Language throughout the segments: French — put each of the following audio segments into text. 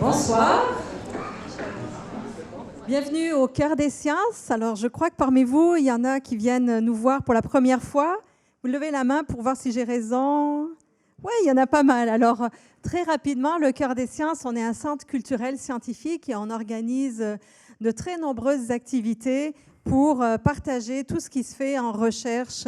Bonsoir. Bienvenue au Cœur des Sciences. Alors, je crois que parmi vous, il y en a qui viennent nous voir pour la première fois. Vous levez la main pour voir si j'ai raison. Oui, il y en a pas mal. Alors, très rapidement, le Cœur des Sciences, on est un centre culturel scientifique et on organise de très nombreuses activités pour partager tout ce qui se fait en recherche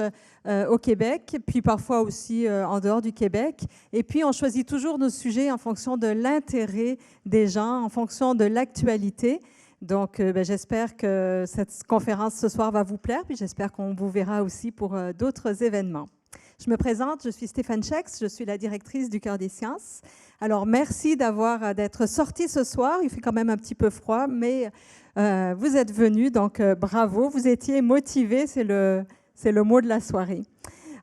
au Québec, puis parfois aussi en dehors du Québec. Et puis, on choisit toujours nos sujets en fonction de l'intérêt des gens, en fonction de l'actualité. Donc, j'espère que cette conférence ce soir va vous plaire, puis j'espère qu'on vous verra aussi pour d'autres événements. Je me présente, je suis Stéphane Schex, je suis la directrice du Cœur des Sciences. Alors, merci d'être sortis ce soir. Il fait quand même un petit peu froid, mais vous êtes venus, donc bravo. Vous étiez motivés, c'est le mot de la soirée.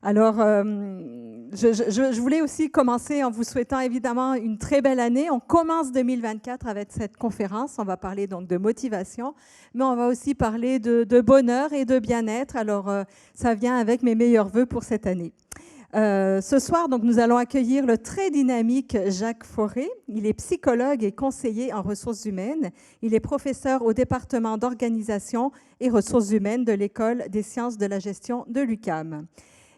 Alors, je voulais aussi commencer en vous souhaitant évidemment une très belle année. On commence 2024 avec cette conférence. On va parler donc de motivation, mais on va aussi parler de bonheur et de bien-être. Alors, ça vient avec mes meilleurs vœux pour cette année. Ce soir, donc, nous allons accueillir le très dynamique Jacques Fauré. Il est psychologue et conseiller en ressources humaines. Il est professeur au département d'organisation et ressources humaines de l'École des sciences de la gestion de l'UQAM.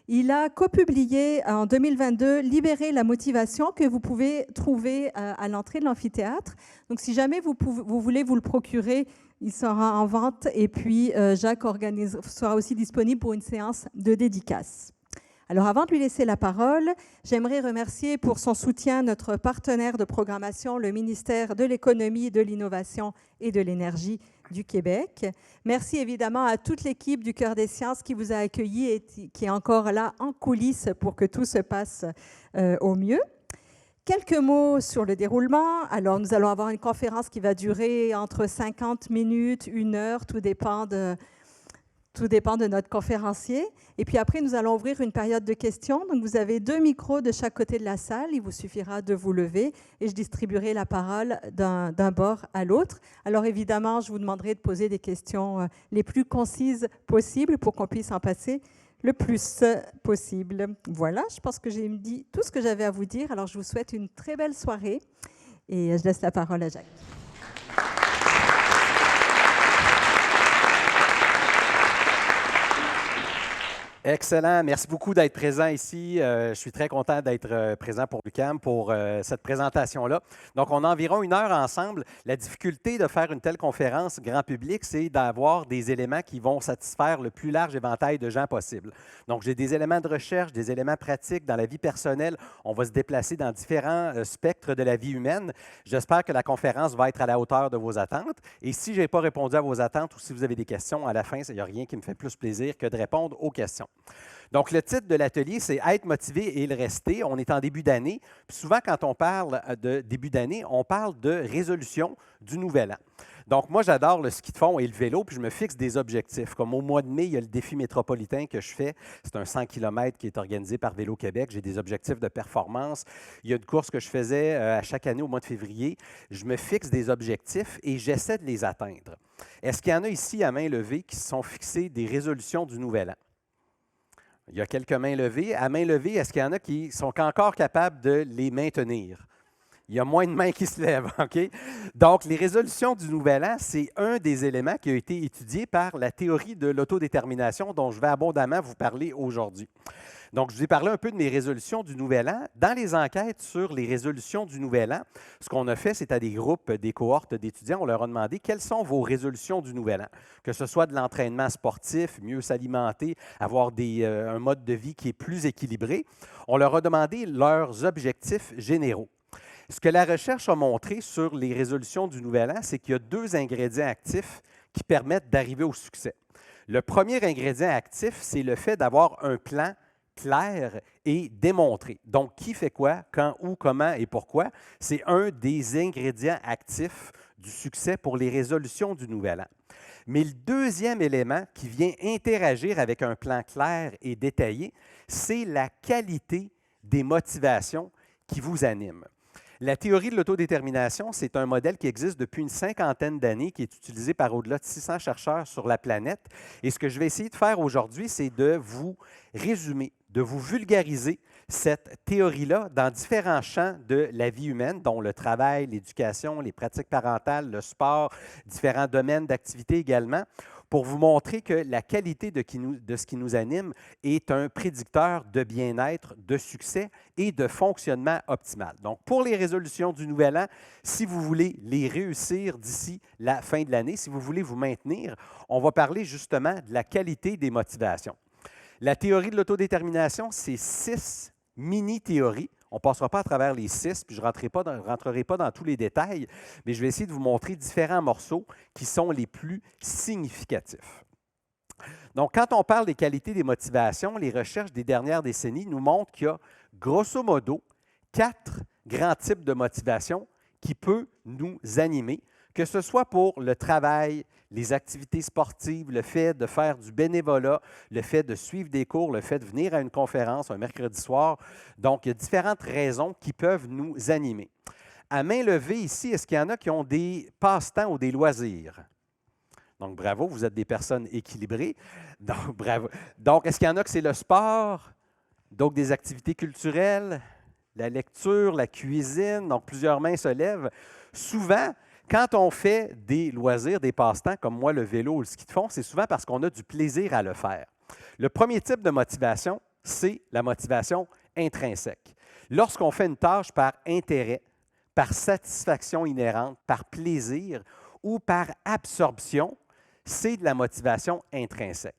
Il a copublié en 2022 « Libérer la motivation » que vous pouvez trouver à l'entrée de l'amphithéâtre. Donc, si jamais vous voulez vous le procurer, il sera en vente. Et puis, Jacques sera aussi disponible pour une séance de dédicace. Alors, avant de lui laisser la parole, j'aimerais remercier pour son soutien notre partenaire de programmation, le ministère de l'Économie, de l'Innovation et de l'Énergie du Québec. Merci évidemment à toute l'équipe du Cœur des Sciences qui vous a accueillis et qui est encore là en coulisses pour que tout se passe au mieux. Quelques mots sur le déroulement. Alors, nous allons avoir une conférence qui va durer entre 50 minutes, 1 heure, tout dépend de notre conférencier. Et puis après, nous allons ouvrir une période de questions. Donc, vous avez 2 micros de chaque côté de la salle. Il vous suffira de vous lever et je distribuerai la parole d'un bord à l'autre. Alors, évidemment, je vous demanderai de poser des questions les plus concises possibles pour qu'on puisse en passer le plus possible. Voilà, je pense que j'ai dit tout ce que j'avais à vous dire. Alors, je vous souhaite une très belle soirée et je laisse la parole à Jacques. Excellent. Merci beaucoup d'être présent ici. Je suis très content d'être présent pour l'UQAM pour cette présentation-là. Donc, on a environ 1 heure ensemble. La difficulté de faire une telle conférence grand public, c'est d'avoir des éléments qui vont satisfaire le plus large éventail de gens possible. Donc, j'ai des éléments de recherche, des éléments pratiques dans la vie personnelle. On va se déplacer dans différents spectres de la vie humaine. J'espère que la conférence va être à la hauteur de vos attentes. Et si je n'ai pas répondu à vos attentes ou si vous avez des questions, à la fin, il n'y a rien qui me fait plus plaisir que de répondre aux questions. Donc, le titre de l'atelier, c'est « Être motivé et le rester ». On est en début d'année. Puis souvent, quand on parle de début d'année, on parle de résolution du nouvel an. Donc, moi, j'adore le ski de fond et le vélo, puis je me fixe des objectifs. Comme au mois de mai, il y a le défi métropolitain que je fais. C'est un 100 km qui est organisé par Vélo Québec. J'ai des objectifs de performance. Il y a une course que je faisais à chaque année au mois de février. Je me fixe des objectifs et j'essaie de les atteindre. Est-ce qu'il y en a ici à main levée qui se sont fixés des résolutions du nouvel an? Il y a quelques mains levées. À main levée, est-ce qu'il y en a qui sont encore capables de les maintenir? Il y a moins de mains qui se lèvent, OK? Donc, les résolutions du Nouvel An, c'est un des éléments qui a été étudié par la théorie de l'autodétermination dont je vais abondamment vous parler aujourd'hui. Donc, je vous ai parlé un peu de mes résolutions du Nouvel An. Dans les enquêtes sur les résolutions du Nouvel An, ce qu'on a fait, c'est à des groupes, des cohortes d'étudiants, on leur a demandé quelles sont vos résolutions du Nouvel An, que ce soit de l'entraînement sportif, mieux s'alimenter, avoir un mode de vie qui est plus équilibré. On leur a demandé leurs objectifs généraux. Ce que la recherche a montré sur les résolutions du Nouvel An, c'est qu'il y a 2 ingrédients actifs qui permettent d'arriver au succès. Le premier ingrédient actif, c'est le fait d'avoir un plan clair et démontré. Donc, qui fait quoi, quand, où, comment et pourquoi, c'est un des ingrédients actifs du succès pour les résolutions du Nouvel An. Mais le deuxième élément qui vient interagir avec un plan clair et détaillé, c'est la qualité des motivations qui vous animent. La théorie de l'autodétermination, c'est un modèle qui existe depuis une 50aine d'années, qui est utilisé par au-delà de 600 chercheurs sur la planète. Et ce que je vais essayer de faire aujourd'hui, c'est de vous résumer, de vous vulgariser cette théorie-là dans différents champs de la vie humaine, dont le travail, l'éducation, les pratiques parentales, le sport, différents domaines d'activité également, pour vous montrer que la qualité de ce qui nous anime est un prédicteur de bien-être, de succès et de fonctionnement optimal. Donc, pour les résolutions du Nouvel An, si vous voulez les réussir d'ici la fin de l'année, si vous voulez vous maintenir, on va parler justement de la qualité des motivations. La théorie de l'autodétermination, c'est 6 mini-théories. On ne passera pas à travers les 6, puis je ne rentrerai pas dans tous les détails, mais je vais essayer de vous montrer différents morceaux qui sont les plus significatifs. Donc, quand on parle des qualités des motivations, les recherches des dernières décennies nous montrent qu'il y a, grosso modo, 4 grands types de motivation qui peuvent nous animer, que ce soit pour le travail, les activités sportives, le fait de faire du bénévolat, le fait de suivre des cours, le fait de venir à une conférence un mercredi soir. Donc, il y a différentes raisons qui peuvent nous animer. À main levée ici, est-ce qu'il y en a qui ont des passe-temps ou des loisirs? Donc, bravo, vous êtes des personnes équilibrées. Donc, bravo. Donc, est-ce qu'il y en a que c'est le sport, donc des activités culturelles, la lecture, la cuisine? Donc, plusieurs mains se lèvent. Souvent, quand on fait des loisirs, des passe-temps, comme moi, le vélo ou le ski de fond, c'est souvent parce qu'on a du plaisir à le faire. Le premier type de motivation, c'est la motivation intrinsèque. Lorsqu'on fait une tâche par intérêt, par satisfaction inhérente, par plaisir ou par absorption, c'est de la motivation intrinsèque.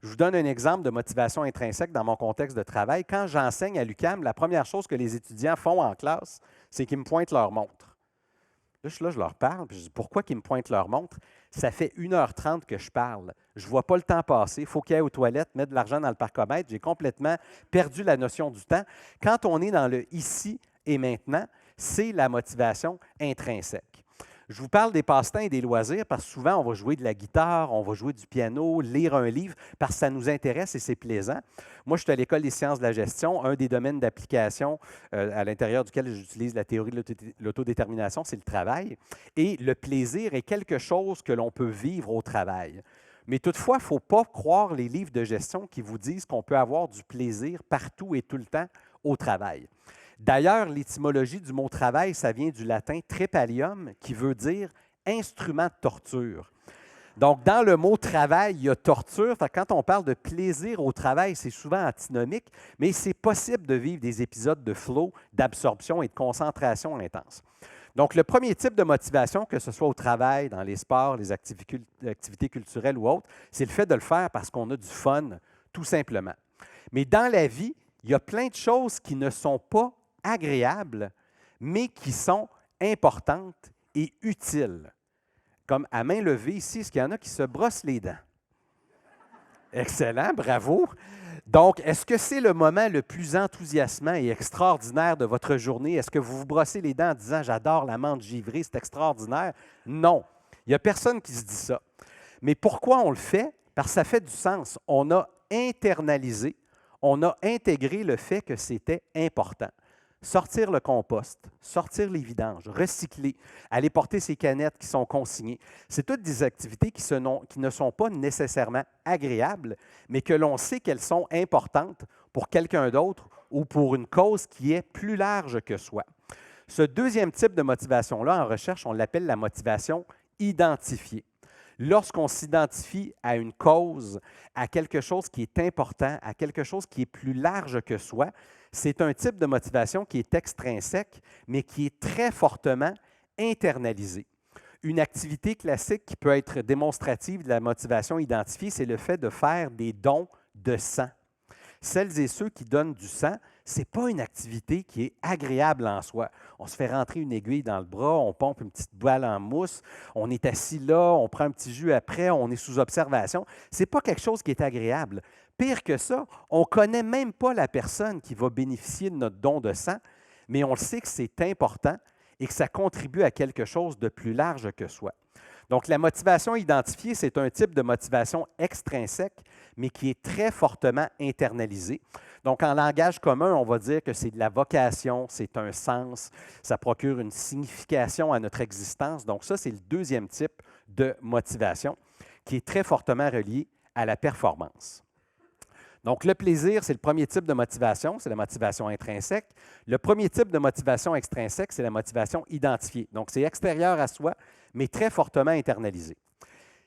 Je vous donne un exemple de motivation intrinsèque dans mon contexte de travail. Quand j'enseigne à l'UQAM, la première chose que les étudiants font en classe, c'est qu'ils me pointent leur montre. Là, je leur parle, puis je dis pourquoi ils me pointent leur montre? Ça fait 1h30 que je parle. Je ne vois pas le temps passer. Il faut qu'ils aillent aux toilettes, mettre de l'argent dans le parcomètre. J'ai complètement perdu la notion du temps. Quand on est dans le ici et maintenant, c'est la motivation intrinsèque. Je vous parle des passe-temps et des loisirs parce que souvent, on va jouer de la guitare, on va jouer du piano, lire un livre parce que ça nous intéresse et c'est plaisant. Moi, je suis à l'École des sciences de la gestion. Un des domaines d'application à l'intérieur duquel j'utilise la théorie de l'autodétermination, c'est le travail. Et le plaisir est quelque chose que l'on peut vivre au travail. Mais toutefois, il ne faut pas croire les livres de gestion qui vous disent qu'on peut avoir du plaisir partout et tout le temps au travail. D'ailleurs, l'étymologie du mot travail, ça vient du latin trepalium, qui veut dire instrument de torture. Donc, dans le mot travail, il y a torture. Quand on parle de plaisir au travail, c'est souvent antinomique, mais c'est possible de vivre des épisodes de flow, d'absorption et de concentration intense. Donc, le premier type de motivation, que ce soit au travail, dans les sports, les activités culturelles ou autres, c'est le fait de le faire parce qu'on a du fun, tout simplement. Mais dans la vie, il y a plein de choses qui ne sont pas agréables, mais qui sont importantes et utiles. Comme à main levée ici, est-ce qu'il y en a qui se brossent les dents? Excellent, bravo. Donc, est-ce que c'est le moment le plus enthousiasmant et extraordinaire de votre journée? Est-ce que vous vous brossez les dents en disant « J'adore la menthe givrée, c'est extraordinaire » ? Non, il n'y a personne qui se dit ça. Mais pourquoi on le fait? Parce que ça fait du sens. On a internalisé, on a intégré le fait que c'était important. Sortir le compost, sortir les vidanges, recycler, aller porter ces canettes qui sont consignées. C'est toutes des activités qui ne sont pas nécessairement agréables, mais que l'on sait qu'elles sont importantes pour quelqu'un d'autre ou pour une cause qui est plus large que soi. Ce deuxième type de motivation-là, en recherche, on l'appelle la motivation identifiée. Lorsqu'on s'identifie à une cause, à quelque chose qui est important, à quelque chose qui est plus large que soi, c'est un type de motivation qui est extrinsèque, mais qui est très fortement internalisé. Une activité classique qui peut être démonstrative de la motivation identifiée, c'est le fait de faire des dons de sang. Celles et ceux qui donnent du sang, ce n'est pas une activité qui est agréable en soi. On se fait rentrer une aiguille dans le bras, on pompe une petite balle en mousse, on est assis là, on prend un petit jus après, on est sous observation. Ce n'est pas quelque chose qui est agréable. Pire que ça, on ne connaît même pas la personne qui va bénéficier de notre don de sang, mais on le sait que c'est important et que ça contribue à quelque chose de plus large que soi. Donc, la motivation identifiée, c'est un type de motivation extrinsèque, mais qui est très fortement internalisé. Donc, en langage commun, on va dire que c'est de la vocation, c'est un sens, ça procure une signification à notre existence. Donc, ça, c'est le deuxième type de motivation qui est très fortement relié à la performance. Donc, le plaisir, c'est le premier type de motivation, c'est la motivation intrinsèque. Le premier type de motivation extrinsèque, c'est la motivation identifiée. Donc, c'est extérieur à soi, mais très fortement internalisé.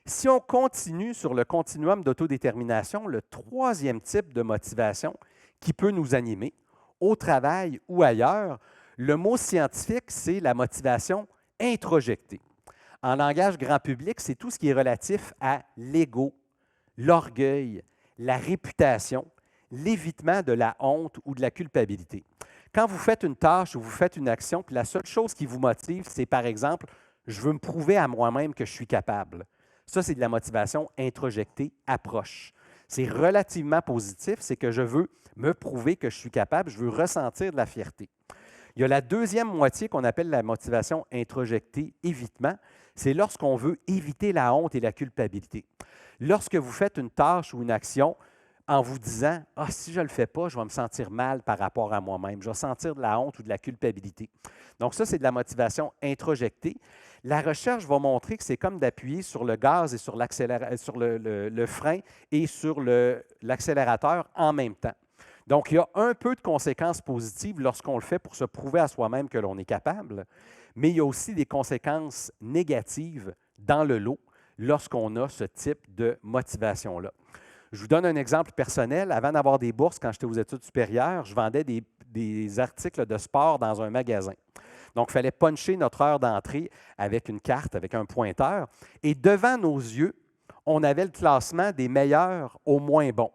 Si on continue sur le continuum d'autodétermination, le troisième type de motivation qui peut nous animer, au travail ou ailleurs, le mot scientifique, c'est la motivation introjectée. En langage grand public, c'est tout ce qui est relatif à l'ego, l'orgueil, la réputation, l'évitement de la honte ou de la culpabilité. Quand vous faites une tâche ou vous faites une action, puis la seule chose qui vous motive, c'est par exemple, je veux me prouver à moi-même que je suis capable. Ça, c'est de la motivation introjectée, approche. C'est relativement positif, c'est que je veux me prouver que je suis capable, je veux ressentir de la fierté. Il y a la deuxième moitié qu'on appelle la motivation introjectée, évitement. C'est lorsqu'on veut éviter la honte et la culpabilité. Lorsque vous faites une tâche ou une action en vous disant « Ah, si je ne le fais pas, je vais me sentir mal par rapport à moi-même, je vais sentir de la honte ou de la culpabilité. » Donc ça, c'est de la motivation introjectée. La recherche va montrer que c'est comme d'appuyer sur le gaz et sur le frein et sur l'accélérateur en même temps. Donc, il y a un peu de conséquences positives lorsqu'on le fait pour se prouver à soi-même que l'on est capable, mais il y a aussi des conséquences négatives dans le lot lorsqu'on a ce type de motivation-là. Je vous donne un exemple personnel. Avant d'avoir des bourses, quand j'étais aux études supérieures, je vendais des articles de sport dans un magasin. Donc, il fallait puncher notre heure d'entrée avec une carte, avec un pointeur. Et devant nos yeux, on avait le classement des meilleurs aux moins bons.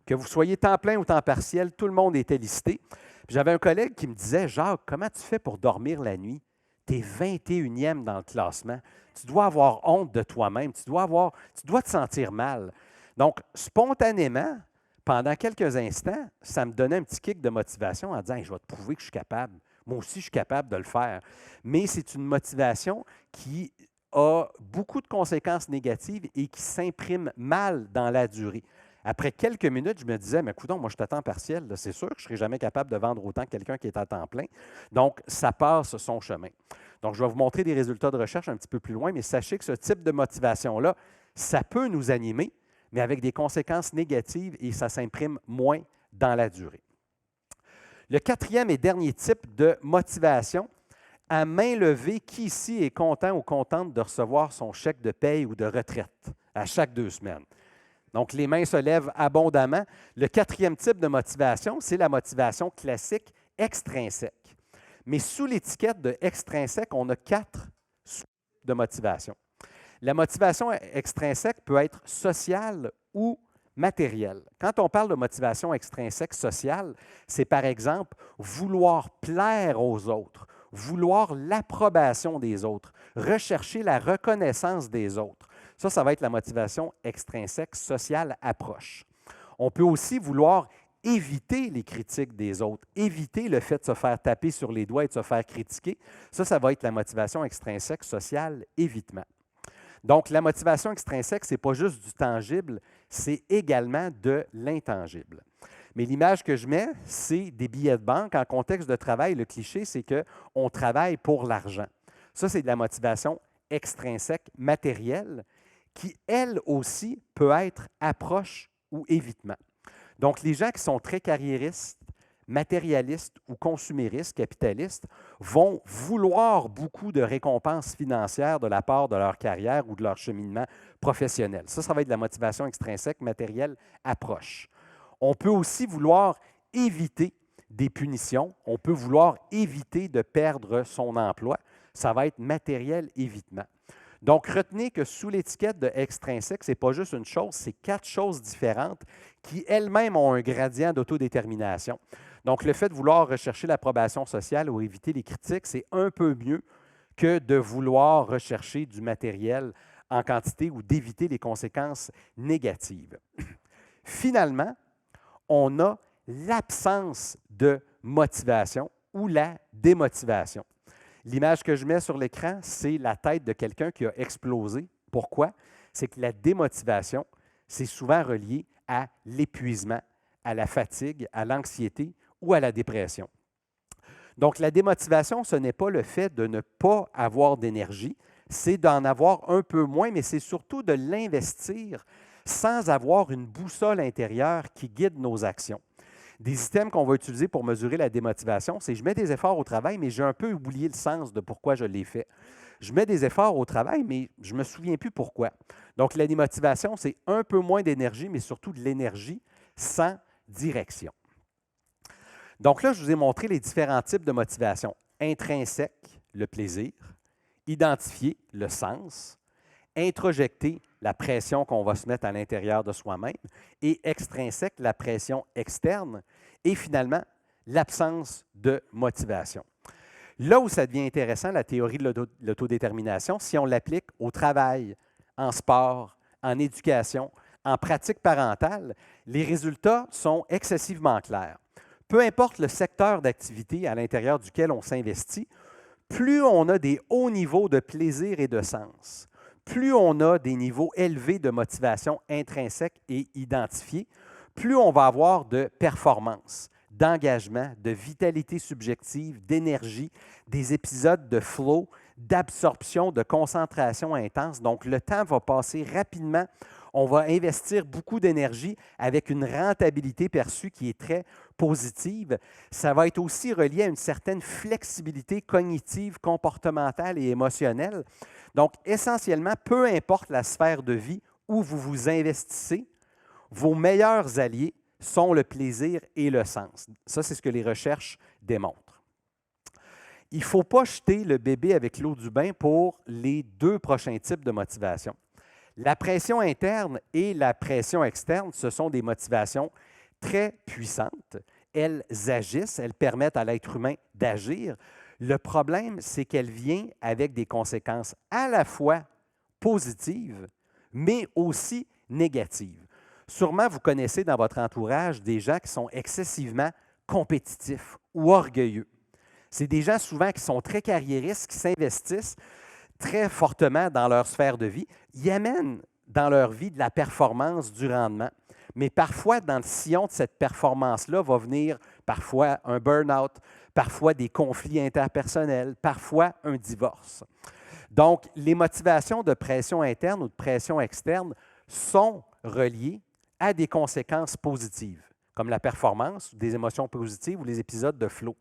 Que vous soyez temps plein ou temps partiel, tout le monde était listé. J'avais un collègue qui me disait « Jacques, comment tu fais pour dormir la nuit? Tu es 21e dans le classement. Tu dois avoir honte de toi-même. Tu dois te sentir mal. » Donc, spontanément, pendant quelques instants, ça me donnait un petit kick de motivation en disant hey, « Je vais te prouver que je suis capable. Moi aussi, je suis capable de le faire. » Mais c'est une motivation qui a beaucoup de conséquences négatives et qui s'imprime mal dans la durée. Après quelques minutes, je me disais, mais coudonc, moi, je suis à temps partiel. C'est sûr que je ne serai jamais capable de vendre autant que quelqu'un qui est à temps plein. Donc, ça passe son chemin. Donc, je vais vous montrer des résultats de recherche un petit peu plus loin, mais sachez que ce type de motivation-là, ça peut nous animer, mais avec des conséquences négatives et ça s'imprime moins dans la durée. Le quatrième et dernier type de motivation, à main levée, qui ici est content ou contente de recevoir son chèque de paye ou de retraite à chaque 2 semaines? Donc, les mains se lèvent abondamment. Le quatrième type de motivation, c'est la motivation classique extrinsèque. Mais sous l'étiquette de extrinsèque, on a 4 sous-types de motivation. La motivation extrinsèque peut être sociale ou matérielle. Quand on parle de motivation extrinsèque sociale, c'est par exemple vouloir plaire aux autres, vouloir l'approbation des autres, rechercher la reconnaissance des autres. Ça va être la motivation extrinsèque sociale approche. On peut aussi vouloir éviter les critiques des autres, éviter le fait de se faire taper sur les doigts et de se faire critiquer. Ça va être la motivation extrinsèque sociale évitement. Donc, la motivation extrinsèque, ce n'est pas juste du tangible, c'est également de l'intangible. Mais l'image que je mets, c'est des billets de banque. En contexte de travail, le cliché, c'est qu'on travaille pour l'argent. Ça, c'est de la motivation extrinsèque matérielle qui, elle aussi, peut être approche ou évitement. Donc, les gens qui sont très carriéristes, matérialistes ou consuméristes, capitalistes, vont vouloir beaucoup de récompenses financières de la part de leur carrière ou de leur cheminement professionnel. Ça va être de la motivation extrinsèque, matérielle, approche. On peut aussi vouloir éviter des punitions. On peut vouloir éviter de perdre son emploi. Ça va être matériel, évitement. Donc, retenez que sous l'étiquette de extrinsèque, ce n'est pas juste une chose, c'est 4 choses différentes qui elles-mêmes ont un gradient d'autodétermination. Donc, le fait de vouloir rechercher l'approbation sociale ou éviter les critiques, c'est un peu mieux que de vouloir rechercher du matériel en quantité ou d'éviter les conséquences négatives. Finalement, on a l'absence de motivation ou la démotivation. L'image que je mets sur l'écran, c'est la tête de quelqu'un qui a explosé. Pourquoi? C'est que la démotivation, c'est souvent relié à l'épuisement, à la fatigue, à l'anxiété ou à la dépression. Donc, la démotivation, ce n'est pas le fait de ne pas avoir d'énergie, c'est d'en avoir un peu moins, mais c'est surtout de l'investir sans avoir une boussole intérieure qui guide nos actions. Des items qu'on va utiliser pour mesurer la démotivation, c'est je mets des efforts au travail, mais j'ai un peu oublié le sens de pourquoi je l'ai fait. Je mets des efforts au travail, mais je ne me souviens plus pourquoi. Donc, la démotivation, c'est un peu moins d'énergie, mais surtout de l'énergie sans direction. Donc là, je vous ai montré les différents types de motivation. Intrinsèque, le plaisir. Identifier, le sens. Introjecter, la pression qu'on va se mettre à l'intérieur de soi-même. Et extrinsèque, la pression externe. Et finalement, l'absence de motivation. Là où ça devient intéressant, la théorie de l'autodétermination, si on l'applique au travail, en sport, en éducation, en pratique parentale, les résultats sont excessivement clairs. Peu importe le secteur d'activité à l'intérieur duquel on s'investit, plus on a des hauts niveaux de plaisir et de sens, plus on a des niveaux élevés de motivation intrinsèque et identifiée, plus on va avoir de performance, d'engagement, de vitalité subjective, d'énergie, des épisodes de flow, d'absorption, de concentration intense. Donc, le temps va passer rapidement. On va investir beaucoup d'énergie avec une rentabilité perçue qui est très positive. Ça va être aussi relié à une certaine flexibilité cognitive, comportementale et émotionnelle. Donc, essentiellement, peu importe la sphère de vie où vous vous investissez, vos meilleurs alliés sont le plaisir et le sens. Ça, c'est ce que les recherches démontrent. Il ne faut pas jeter le bébé avec l'eau du bain pour les deux prochains types de motivation. La pression interne et la pression externe, ce sont des motivations très puissantes. Elles agissent, elles permettent à l'être humain d'agir. Le problème, c'est qu'elle vient avec des conséquences à la fois positives, mais aussi négatives. Sûrement, vous connaissez dans votre entourage des gens qui sont excessivement compétitifs ou orgueilleux. C'est des gens souvent qui sont très carriéristes, qui s'investissent très fortement dans leur sphère de vie. Ils amènent dans leur vie de la performance, du rendement. Mais parfois, dans le sillon de cette performance-là, va venir parfois un burn-out, parfois des conflits interpersonnels, parfois un divorce. Donc, les motivations de pression interne ou de pression externe sont reliées à des conséquences positives, comme la performance, des émotions positives ou les épisodes de flow.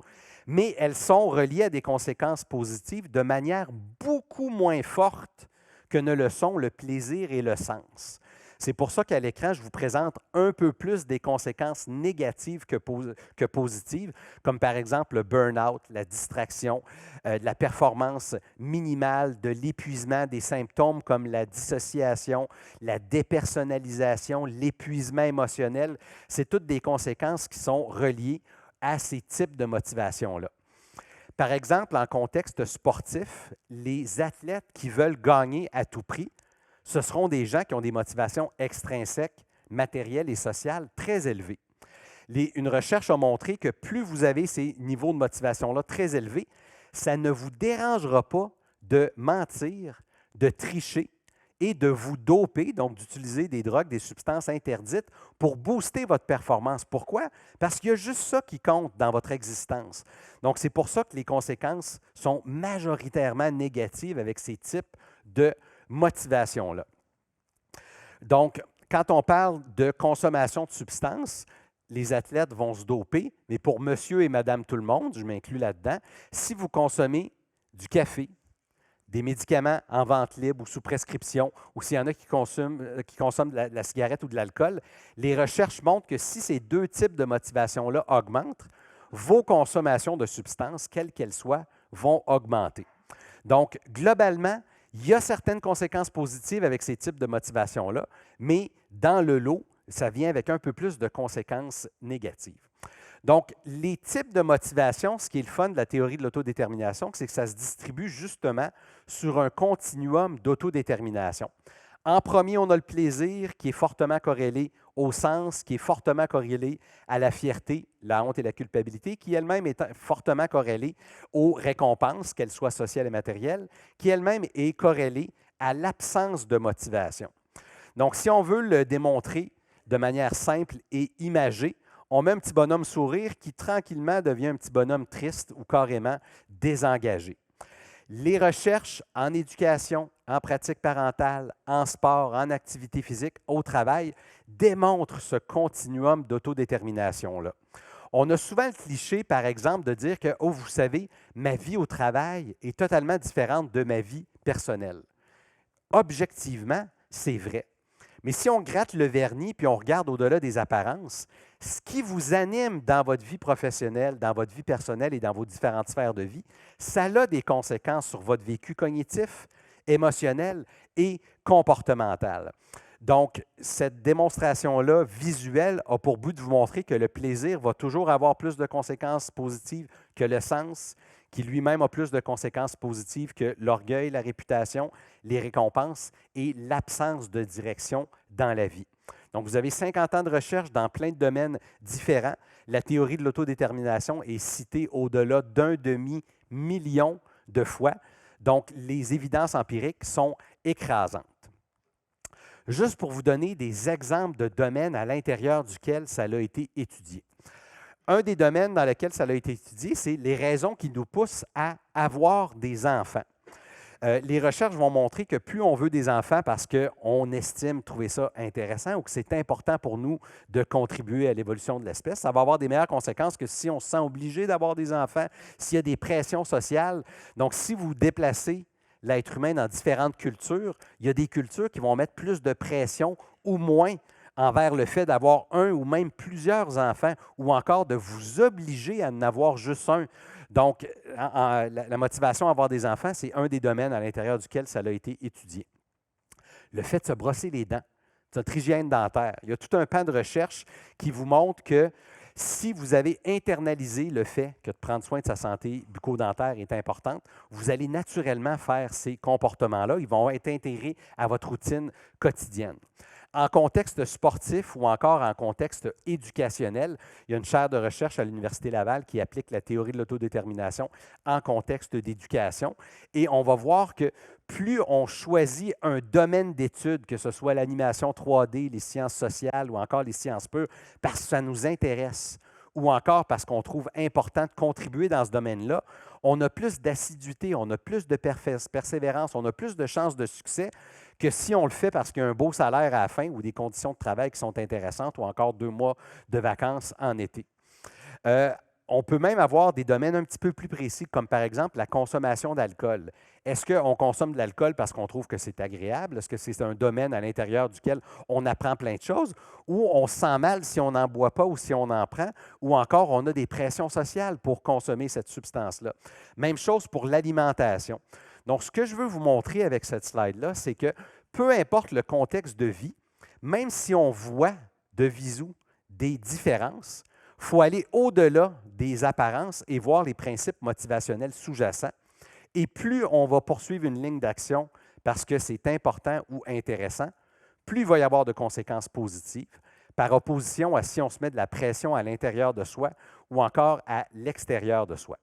Mais elles sont reliées à des conséquences positives de manière beaucoup moins forte que ne le sont le plaisir et le sens. C'est pour ça qu'à l'écran, je vous présente un peu plus des conséquences négatives que positives, comme par exemple le burn-out, la distraction, de la performance minimale, de l'épuisement, des symptômes comme la dissociation, la dépersonnalisation, l'épuisement émotionnel. C'est toutes des conséquences qui sont reliées à ces types de motivations-là. Par exemple, en contexte sportif, les athlètes qui veulent gagner à tout prix, ce seront des gens qui ont des motivations extrinsèques, matérielles et sociales très élevées. Une recherche a montré que plus vous avez ces niveaux de motivation-là très élevés, ça ne vous dérangera pas de mentir, de tricher et de vous doper, donc d'utiliser des drogues, des substances interdites pour booster votre performance. Pourquoi? Parce qu'il y a juste ça qui compte dans votre existence. Donc, c'est pour ça que les conséquences sont majoritairement négatives avec ces types de motivation-là. Donc, quand on parle de consommation de substances, les athlètes vont se doper, mais pour monsieur et madame tout le monde, je m'inclus là-dedans, si vous consommez du des médicaments en vente libre ou sous prescription, ou s'il y en a qui consomment de la cigarette ou de l'alcool, les recherches montrent que si ces deux types de motivation-là augmentent, vos consommations de substances, quelles qu'elles soient, vont augmenter. Donc, globalement, il y a certaines conséquences positives avec ces types de motivation-là, mais dans le lot, ça vient avec un peu plus de conséquences négatives. Donc, les types de motivation, ce qui est le fun de la théorie de l'autodétermination, c'est que ça se distribue justement sur un continuum d'autodétermination. En premier, on a le plaisir qui est fortement corrélé au sens, qui est fortement corrélé à la fierté, la honte et la culpabilité, qui elle-même est fortement corrélée aux récompenses, qu'elles soient sociales et matérielles, qui elle-même est corrélée à l'absence de motivation. Donc, si on veut le démontrer de manière simple et imagée, on met un petit bonhomme sourire qui tranquillement devient un petit bonhomme triste ou carrément désengagé. Les recherches en éducation, en pratique parentale, en sport, en activité physique, au travail, démontrent ce continuum d'autodétermination-là. On a souvent le cliché, par exemple, de dire que, oh, vous savez, ma vie au travail est totalement différente de ma vie personnelle. Objectivement, c'est vrai. Mais si on gratte le vernis puis on regarde au-delà des apparences, ce qui vous anime dans votre vie professionnelle, dans votre vie personnelle et dans vos différentes sphères de vie, ça a des conséquences sur votre vécu cognitif, émotionnel et comportemental. Donc, cette démonstration-là visuelle a pour but de vous montrer que le plaisir va toujours avoir plus de conséquences positives que le sens, qui lui-même a plus de conséquences positives que l'orgueil, la réputation, les récompenses et l'absence de direction dans la vie. Donc, vous avez 50 ans de recherche dans plein de domaines différents. La théorie de l'autodétermination est citée au-delà d'un demi-million de fois. Donc, les évidences empiriques sont écrasantes. Juste pour vous donner des exemples de domaines à l'intérieur duquel ça a été étudié. Un des domaines dans lesquels ça a été étudié, c'est les raisons qui nous poussent à avoir des enfants. Les recherches vont montrer que plus on veut des enfants parce qu'on estime trouver ça intéressant ou que c'est important pour nous de contribuer à l'évolution de l'espèce, ça va avoir des meilleures conséquences que si on se sent obligé d'avoir des enfants, s'il y a des pressions sociales. Donc, si vous déplacez l'être humain dans différentes cultures, il y a des cultures qui vont mettre plus de pression ou moins envers le fait d'avoir un ou même plusieurs enfants ou encore de vous obliger à en avoir juste un. Donc, la motivation à avoir des enfants, c'est un des domaines à l'intérieur duquel ça a été étudié. Le fait de se brosser les dents, notre hygiène dentaire. Il y a tout un pan de recherche qui vous montre que si vous avez internalisé le fait que de prendre soin de sa santé bucco-dentaire est importante, vous allez naturellement faire ces comportements-là. Ils vont être intégrés à votre routine quotidienne. En contexte sportif ou encore en contexte éducationnel, il y a une chaire de recherche à l'Université Laval qui applique la théorie de l'autodétermination en contexte d'éducation. Et on va voir que plus on choisit un domaine d'étude, que ce soit l'animation 3D, les sciences sociales ou encore les sciences pures, parce que ça nous intéresse, ou encore parce qu'on trouve important de contribuer dans ce domaine-là, on a plus d'assiduité, on a plus de persévérance, on a plus de chances de succès que si on le fait parce qu'il y a un beau salaire à la fin ou des conditions de travail qui sont intéressantes ou encore 2 mois de vacances en été. On peut même avoir des domaines un petit peu plus précis, comme par exemple la consommation d'alcool. Est-ce qu'on consomme de l'alcool parce qu'on trouve que c'est agréable? Est-ce que c'est un domaine à l'intérieur duquel on apprend plein de choses? Ou on se sent mal si on n'en boit pas ou si on en prend? Ou encore, on a des pressions sociales pour consommer cette substance-là. Même chose pour l'alimentation. Donc, ce que je veux vous montrer avec cette slide-là, c'est que peu importe le contexte de vie, même si on voit de visu des différences, il faut aller au-delà des apparences et voir les principes motivationnels sous-jacents. Et plus on va poursuivre une ligne d'action parce que c'est important ou intéressant, plus il va y avoir de conséquences positives, par opposition à si on se met de la pression à l'intérieur de soi ou encore à l'extérieur de soi.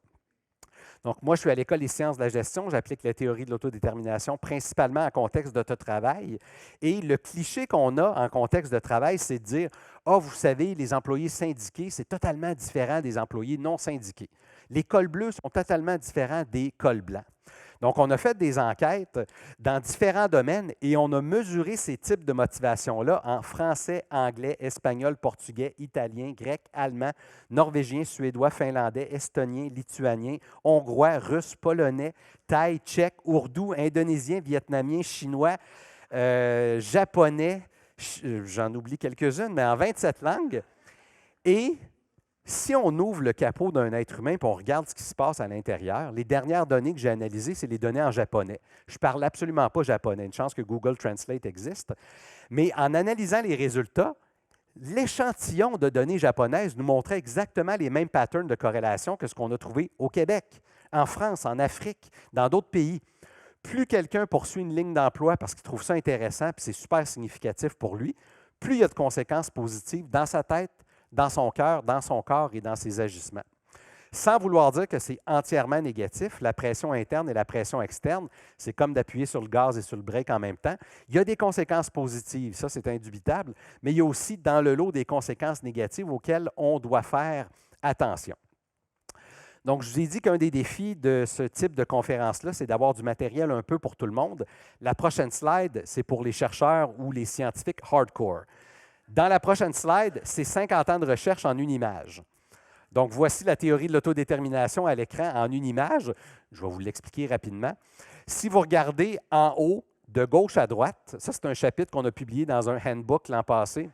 Donc, moi, je suis à l'École des sciences de la gestion. J'applique la théorie de l'autodétermination principalement en contexte de travail. Et le cliché qu'on a en contexte de travail, c'est de dire « Ah, vous savez, les employés syndiqués, c'est totalement différent des employés non syndiqués. Les cols bleus sont totalement différents des cols blancs. » Donc, on a fait des enquêtes dans différents domaines et on a mesuré ces types de motivations-là en français, anglais, espagnol, portugais, italien, grec, allemand, norvégien, suédois, finlandais, estonien, lituanien, hongrois, russe, polonais, thaï, tchèque, ourdou, indonésien, vietnamien, chinois, japonais, j'en oublie quelques-unes, mais en 27 langues. Et si on ouvre le capot d'un être humain et on regarde ce qui se passe à l'intérieur, les dernières données que j'ai analysées, c'est les données en japonais. Je ne parle absolument pas japonais. Une chance que Google Translate existe. Mais en analysant les résultats, l'échantillon de données japonaises nous montrait exactement les mêmes patterns de corrélation que ce qu'on a trouvé au Québec, en France, en Afrique, dans d'autres pays. Plus quelqu'un poursuit une ligne d'emploi parce qu'il trouve ça intéressant et c'est super significatif pour lui, plus il y a de conséquences positives dans sa tête, dans son cœur, dans son corps et dans ses agissements. Sans vouloir dire que c'est entièrement négatif, la pression interne et la pression externe, c'est comme d'appuyer sur le gaz et sur le break en même temps. Il y a des conséquences positives, ça c'est indubitable, mais il y a aussi dans le lot des conséquences négatives auxquelles on doit faire attention. Donc, je vous ai dit qu'un des défis de ce type de conférence-là, c'est d'avoir du matériel un peu pour tout le monde. La prochaine slide, c'est pour les chercheurs ou les scientifiques hardcore. Dans la prochaine slide, c'est 50 ans de recherche en une image. Donc, voici la théorie de l'autodétermination à l'écran en une image. Je vais vous l'expliquer rapidement. Si vous regardez en haut, de gauche à droite, ça, c'est un chapitre qu'on a publié dans un handbook l'an passé,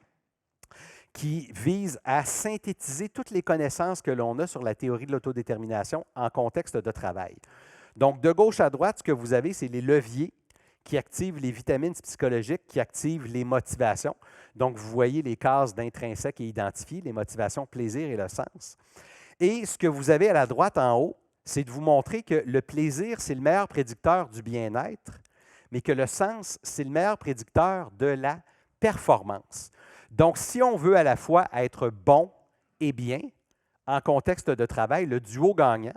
qui vise à synthétiser toutes les connaissances que l'on a sur la théorie de l'autodétermination en contexte de travail. Donc, de gauche à droite, ce que vous avez, c'est les leviers qui activent les vitamines psychologiques, qui activent les motivations. Donc, vous voyez les cases d'intrinsèque et identifiées, les motivations, plaisir et le sens. Et ce que vous avez à la droite en haut, c'est de vous montrer que le plaisir, c'est le meilleur prédicteur du bien-être, mais que le sens, c'est le meilleur prédicteur de la performance. Donc, si on veut à la fois être bon et bien en contexte de travail, le duo gagnant,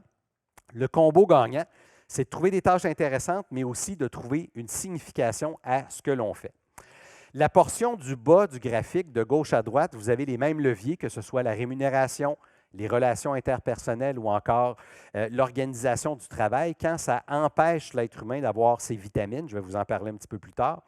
le combo gagnant, c'est de trouver des tâches intéressantes, mais aussi de trouver une signification à ce que l'on fait. La portion du bas du graphique, de gauche à droite, vous avez les mêmes leviers, que ce soit la rémunération, les relations interpersonnelles ou encore l'organisation du travail. Quand ça empêche l'être humain d'avoir ses vitamines, je vais vous en parler un petit peu plus tard,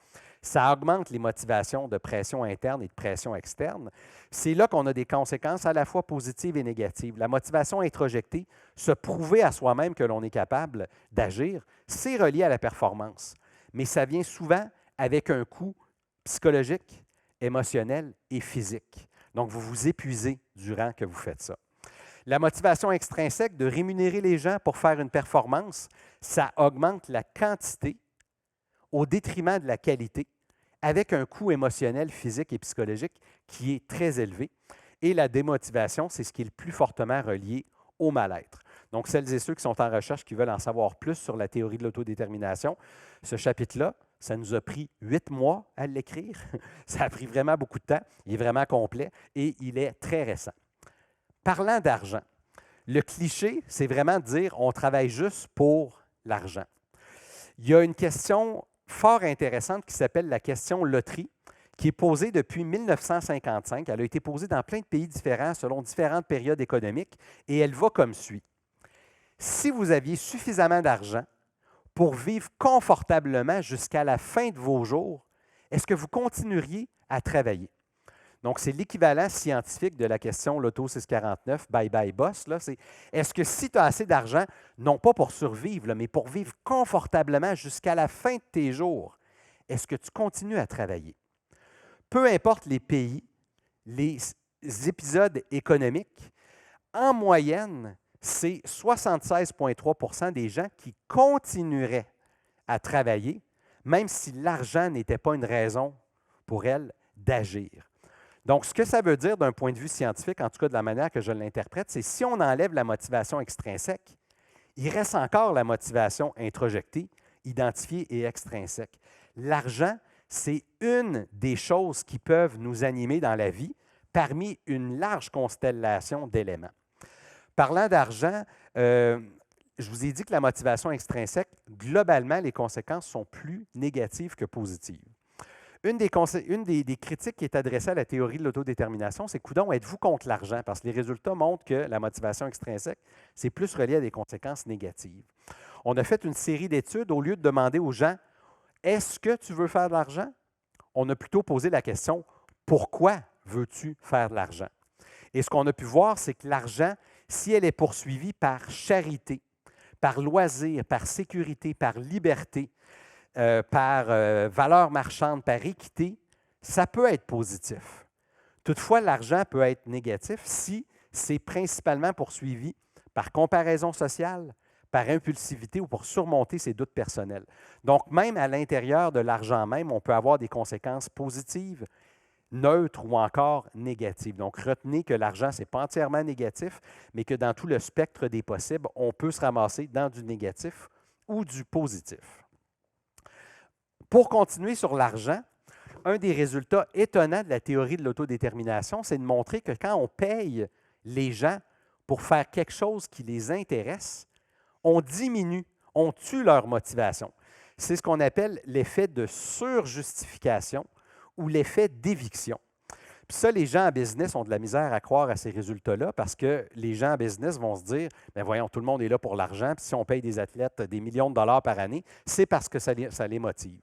ça augmente les motivations de pression interne et de pression externe. C'est là qu'on a des conséquences à la fois positives et négatives. La motivation introjectée, se prouver à soi-même que l'on est capable d'agir, c'est relié à la performance. Mais ça vient souvent avec un coût psychologique, émotionnel et physique. Donc, vous vous épuisez durant que vous faites ça. La motivation extrinsèque de rémunérer les gens pour faire une performance, ça augmente la quantité au détriment de la qualité, avec un coût émotionnel, physique et psychologique qui est très élevé. Et la démotivation, c'est ce qui est le plus fortement relié au mal-être. Donc, celles et ceux qui sont en recherche, qui veulent en savoir plus sur la théorie de l'autodétermination, ce chapitre-là, ça nous a pris 8 mois à l'écrire. Ça a pris vraiment beaucoup de temps. Il est vraiment complet et il est très récent. Parlant d'argent, le cliché, c'est vraiment de dire on travaille juste pour l'argent. Il y a une question fort intéressante qui s'appelle la question loterie, qui est posée depuis 1955. Elle a été posée dans plein de pays différents selon différentes périodes économiques et elle va comme suit. Si vous aviez suffisamment d'argent pour vivre confortablement jusqu'à la fin de vos jours, est-ce que vous continueriez à travailler? Donc, c'est l'équivalent scientifique de la question Loto 649, Bye Bye Boss. C'est est-ce que si tu as assez d'argent, non pas pour survivre, là, mais pour vivre confortablement jusqu'à la fin de tes jours, est-ce que tu continues à travailler? Peu importe les pays, les épisodes économiques, en moyenne, c'est 76,3 % des gens qui continueraient à travailler, même si l'argent n'était pas une raison pour elles d'agir. Donc, ce que ça veut dire d'un point de vue scientifique, en tout cas de la manière que je l'interprète, c'est si on enlève la motivation extrinsèque, il reste encore la motivation introjectée, identifiée et extrinsèque. L'argent, c'est une des choses qui peuvent nous animer dans la vie parmi une large constellation d'éléments. Parlant d'argent, je vous ai dit que la motivation extrinsèque, globalement, les conséquences sont plus négatives que positives. Une des critiques qui est adressée à la théorie de l'autodétermination, c'est coudonc, êtes-vous contre l'argent? Parce que les résultats montrent que la motivation extrinsèque, c'est plus relié à des conséquences négatives. On a fait une série d'études, au lieu de demander aux gens, est-ce que tu veux faire de l'argent? On a plutôt posé la question, pourquoi veux-tu faire de l'argent? Et ce qu'on a pu voir, c'est que l'argent, si elle est poursuivie par charité, par loisir, par sécurité, par liberté, par valeur marchande, par équité, ça peut être positif. Toutefois, l'argent peut être négatif si c'est principalement poursuivi par comparaison sociale, par impulsivité ou pour surmonter ses doutes personnels. Donc, même à l'intérieur de l'argent même, on peut avoir des conséquences positives, neutres ou encore négatives. Donc, retenez que l'argent, ce n'est pas entièrement négatif, mais que dans tout le spectre des possibles, on peut se ramasser dans du négatif ou du positif. Pour continuer sur l'argent, un des résultats étonnants de la théorie de l'autodétermination, c'est de montrer que quand on paye les gens pour faire quelque chose qui les intéresse, on diminue, on tue leur motivation. C'est ce qu'on appelle l'effet de surjustification ou l'effet d'éviction. Puis ça, les gens en business ont de la misère à croire à ces résultats-là parce que les gens en business vont se dire, bien voyons, tout le monde est là pour l'argent, puis si on paye des athlètes des millions de dollars par année, c'est parce que ça les motive.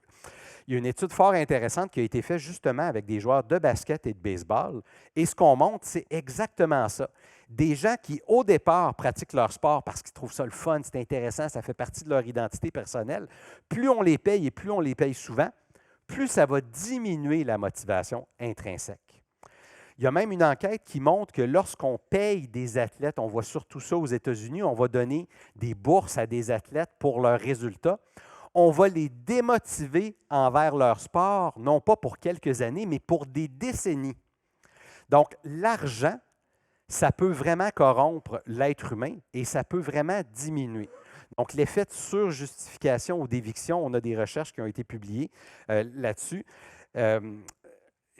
Il y a une étude fort intéressante qui a été faite justement avec des joueurs de basket et de baseball. Et ce qu'on montre, c'est exactement ça. Des gens qui, au départ, pratiquent leur sport parce qu'ils trouvent ça le fun, c'est intéressant, ça fait partie de leur identité personnelle. Plus on les paye et plus on les paye souvent, plus ça va diminuer la motivation intrinsèque. Il y a même une enquête qui montre que lorsqu'on paye des athlètes, on voit surtout ça aux États-Unis, on va donner des bourses à des athlètes pour leurs résultats. On va les démotiver envers leur sport, non pas pour quelques années, mais pour des décennies. Donc, l'argent, ça peut vraiment corrompre l'être humain et ça peut vraiment diminuer. Donc, l'effet de surjustification ou d'éviction, on a des recherches qui ont été publiées là-dessus.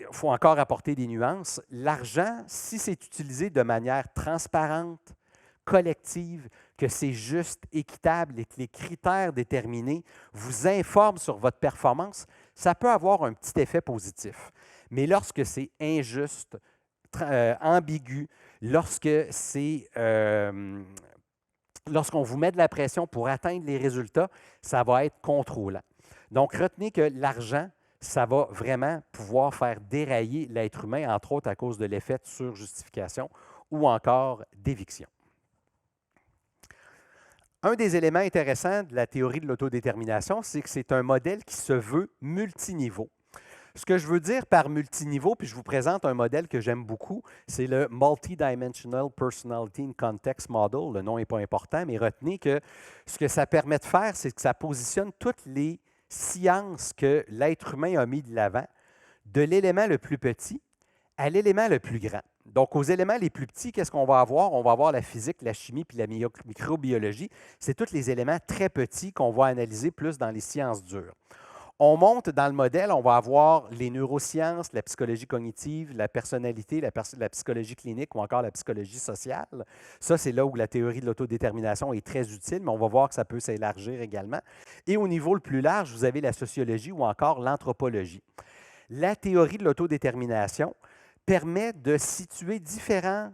Il faut encore apporter des nuances. L'argent, si c'est utilisé de manière transparente, collective, que c'est juste, équitable et que les critères déterminés vous informent sur votre performance, ça peut avoir un petit effet positif. Mais lorsque c'est injuste, ambigu, lorsqu'on vous met de la pression pour atteindre les résultats, ça va être contrôlant. Donc, retenez que l'argent, ça va vraiment pouvoir faire dérailler l'être humain, entre autres à cause de l'effet de surjustification ou encore d'éviction. Un des éléments intéressants de la théorie de l'autodétermination, c'est que c'est un modèle qui se veut multiniveau. Ce que je veux dire par multiniveau, puis je vous présente un modèle que j'aime beaucoup, c'est le Multidimensional Personality and Context Model. Le nom n'est pas important, mais retenez que ce que ça permet de faire, c'est que ça positionne toutes les sciences que l'être humain a mis de l'avant, de l'élément le plus petit à l'élément le plus grand. Donc, aux éléments les plus petits, qu'est-ce qu'on va avoir? On va avoir la physique, la chimie puis la microbiologie. C'est tous les éléments très petits qu'on va analyser plus dans les sciences dures. On monte dans le modèle, on va avoir les neurosciences, la psychologie cognitive, la personnalité, la psychologie clinique ou encore la psychologie sociale. Ça, c'est là où la théorie de l'autodétermination est très utile, mais on va voir que ça peut s'élargir également. Et au niveau le plus large, vous avez la sociologie ou encore l'anthropologie. La théorie de l'autodétermination permet de situer différentes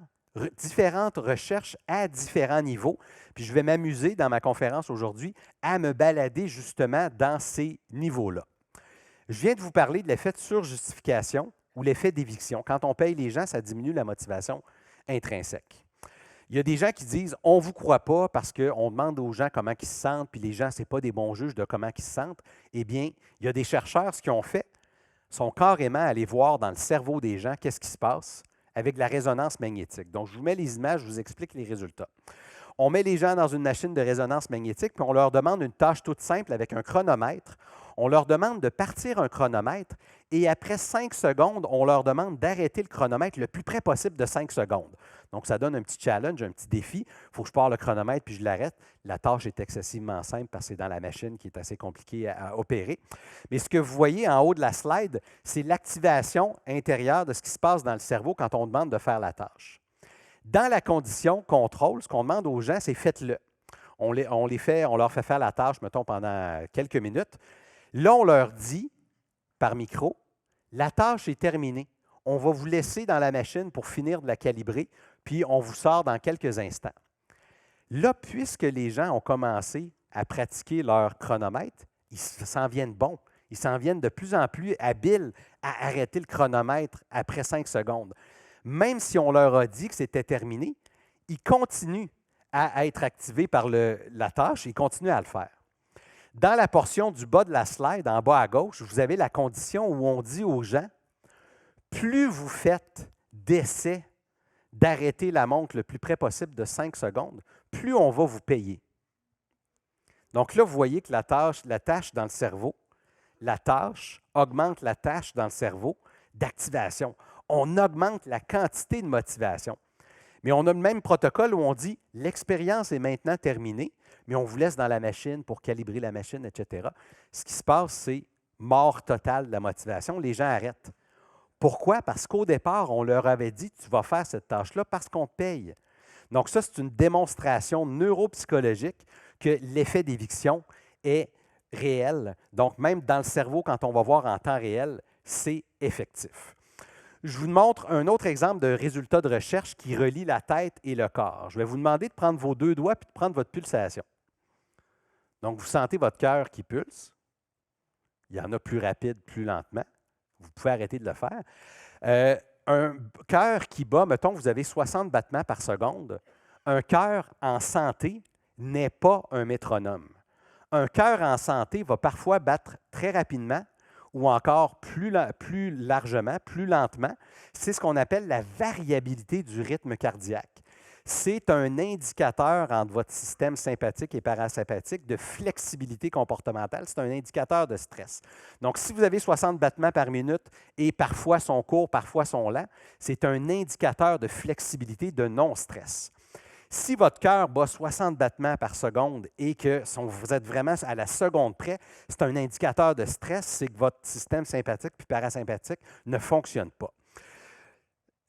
recherches à différents niveaux. Puis je vais m'amuser dans ma conférence aujourd'hui à me balader justement dans ces niveaux-là. Je viens de vous parler de l'effet de surjustification ou l'effet d'éviction. Quand on paye les gens, ça diminue la motivation intrinsèque. Il y a des gens qui disent « on ne vous croit pas parce qu'on demande aux gens comment ils se sentent, puis les gens, ce n'est pas des bons juges de comment ils se sentent. » Eh bien, il y a des chercheurs, ce qu'ils ont fait, sont carrément allés voir dans le cerveau des gens qu'est-ce qui se passe avec de la résonance magnétique. Donc, je vous mets les images, je vous explique les résultats. On met les gens dans une machine de résonance magnétique, puis on leur demande une tâche toute simple avec un chronomètre. On leur demande de partir un chronomètre et après 5 secondes, on leur demande d'arrêter le chronomètre le plus près possible de 5 secondes. Donc, ça donne un petit challenge, un petit défi. Il faut que je pars le chronomètre puis je l'arrête. La tâche est excessivement simple parce que c'est dans la machine qui est assez compliquée à opérer. Mais ce que vous voyez en haut de la slide, c'est l'activation intérieure de ce qui se passe dans le cerveau quand on demande de faire la tâche. Dans la condition contrôle, ce qu'on demande aux gens, c'est faites-le. On leur fait faire la tâche, mettons, pendant quelques minutes. Là, on leur dit, par micro, la tâche est terminée. On va vous laisser dans la machine pour finir de la calibrer, puis on vous sort dans quelques instants. Là, puisque les gens ont commencé à pratiquer leur chronomètre, ils s'en viennent bons. Ils s'en viennent de plus en plus habiles à arrêter le chronomètre après 5 secondes. Même si on leur a dit que c'était terminé, ils continuent à être activés par la tâche, ils continuent à le faire. Dans la portion du bas de la slide, en bas à gauche, vous avez la condition où on dit aux gens, plus vous faites d'essais d'arrêter la montre le plus près possible de 5 secondes, plus on va vous payer. Donc là, vous voyez que la tâche dans le cerveau, la tâche augmente la tâche dans le cerveau d'activation. On augmente la quantité de motivation. Mais on a le même protocole où on dit « l'expérience est maintenant terminée », mais on vous laisse dans la machine pour calibrer la machine, etc. Ce qui se passe, c'est mort totale de la motivation. Les gens arrêtent. Pourquoi? Parce qu'au départ, on leur avait dit « tu vas faire cette tâche-là parce qu'on te paye ». Donc ça, c'est une démonstration neuropsychologique que l'effet d'éviction est réel. Donc même dans le cerveau, quand on va voir en temps réel, c'est effectif. Je vous montre un autre exemple de résultat de recherche qui relie la tête et le corps. Je vais vous demander de prendre vos 2 doigts et de prendre votre pulsation. Donc, vous sentez votre cœur qui pulse. Il y en a plus rapide, plus lentement. Vous pouvez arrêter de le faire. Un cœur qui bat, mettons que vous avez 60 battements par seconde, un cœur en santé n'est pas un métronome. Un cœur en santé va parfois battre très rapidement ou encore plus largement, plus lentement. C'est ce qu'on appelle la variabilité du rythme cardiaque. C'est un indicateur entre votre système sympathique et parasympathique de flexibilité comportementale. C'est un indicateur de stress. Donc, si vous avez 60 battements par minute et parfois sont courts, parfois sont lents, c'est un indicateur de flexibilité, de non-stress. Si votre cœur bat 60 battements par seconde et que vous êtes vraiment à la seconde près, c'est un indicateur de stress, c'est que votre système sympathique puis parasympathique ne fonctionne pas.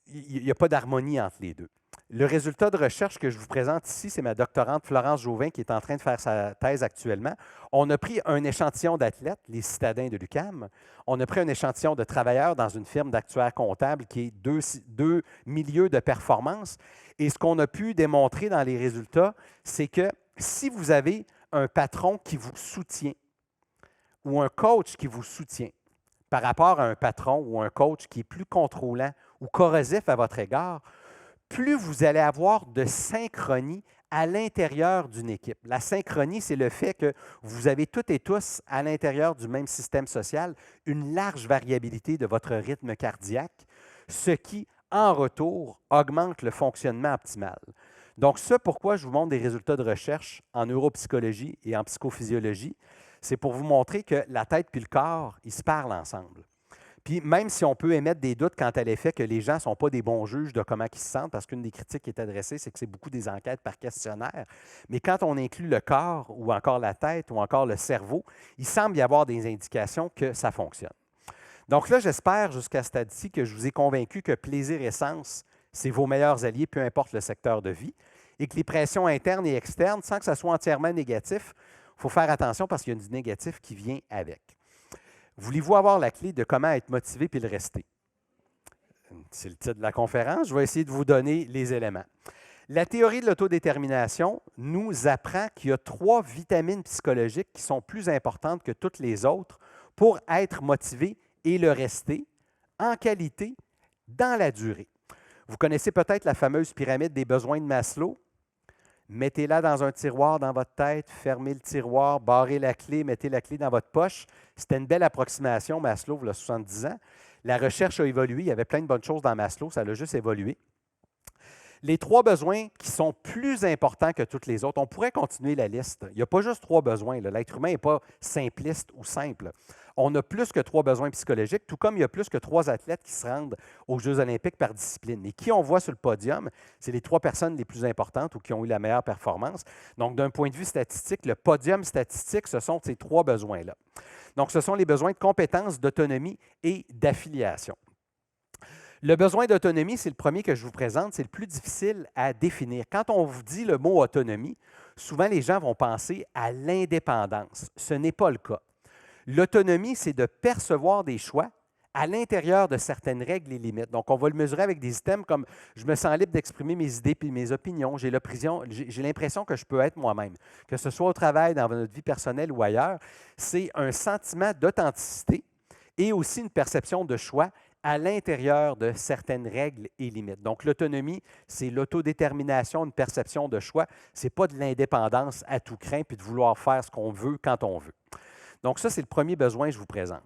Il n'y a pas d'harmonie entre les deux. Le résultat de recherche que je vous présente ici, c'est ma doctorante Florence Jouvin qui est en train de faire sa thèse actuellement. On a pris un échantillon d'athlètes, les citadins de l'UQAM. On a pris un échantillon de travailleurs dans une firme d'actuaires comptables qui est deux milieux de performance. Et ce qu'on a pu démontrer dans les résultats, c'est que si vous avez un patron qui vous soutient ou un coach qui vous soutient par rapport à un patron ou un coach qui est plus contrôlant ou corrosif à votre égard, plus vous allez avoir de synchronie à l'intérieur d'une équipe. La synchronie, c'est le fait que vous avez toutes et tous, à l'intérieur du même système social, une large variabilité de votre rythme cardiaque, ce qui, en retour, augmente le fonctionnement optimal. Donc, ce pourquoi je vous montre des résultats de recherche en neuropsychologie et en psychophysiologie, c'est pour vous montrer que la tête puis le corps, ils se parlent ensemble. Puis même si on peut émettre des doutes quant à l'effet que les gens ne sont pas des bons juges de comment ils se sentent, parce qu'une des critiques qui est adressée, c'est que c'est beaucoup des enquêtes par questionnaire, mais quand on inclut le corps ou encore la tête ou encore le cerveau, il semble y avoir des indications que ça fonctionne. Donc là, j'espère jusqu'à ce stade-ci que je vous ai convaincu que plaisir et sens, c'est vos meilleurs alliés, peu importe le secteur de vie, et que les pressions internes et externes, sans que ça soit entièrement négatif, il faut faire attention parce qu'il y a du négatif qui vient avec. Voulez-vous avoir la clé de comment être motivé puis le rester? C'est le titre de la conférence. Je vais essayer de vous donner les éléments. La théorie de l'autodétermination nous apprend qu'il y a 3 vitamines psychologiques qui sont plus importantes que toutes les autres pour être motivé et le rester en qualité dans la durée. Vous connaissez peut-être la fameuse pyramide des besoins de Maslow. Mettez-la dans un tiroir dans votre tête, fermez le tiroir, barrez la clé, mettez la clé dans votre poche. C'était une belle approximation, Maslow, il y a 70 ans. La recherche a évolué, il y avait plein de bonnes choses dans Maslow, ça a juste évolué. Les 3 besoins qui sont plus importants que toutes les autres, on pourrait continuer la liste. Il n'y a pas juste 3 besoins. L'être humain n'est pas simpliste ou simple. On a plus que 3 besoins psychologiques, tout comme il y a plus que 3 athlètes qui se rendent aux Jeux olympiques par discipline. Et qui on voit sur le podium, c'est les 3 personnes les plus importantes ou qui ont eu la meilleure performance. Donc, d'un point de vue statistique, le podium statistique, ce sont ces 3 besoins-là. Donc, ce sont les besoins de compétence, d'autonomie et d'affiliation. Le besoin d'autonomie, c'est le premier que je vous présente, c'est le plus difficile à définir. Quand on vous dit le mot autonomie, souvent les gens vont penser à l'indépendance. Ce n'est pas le cas. L'autonomie, c'est de percevoir des choix à l'intérieur de certaines règles et limites. Donc, on va le mesurer avec des items comme je me sens libre d'exprimer mes idées et mes opinions. J'ai l'impression que je peux être moi-même. Que ce soit au travail, dans notre vie personnelle ou ailleurs, c'est un sentiment d'authenticité et aussi une perception de choix à l'intérieur de certaines règles et limites. Donc, l'autonomie, c'est l'autodétermination, une perception de choix. Ce n'est pas de l'indépendance à tout crin puis de vouloir faire ce qu'on veut quand on veut. Donc, ça, c'est le premier besoin que je vous présente.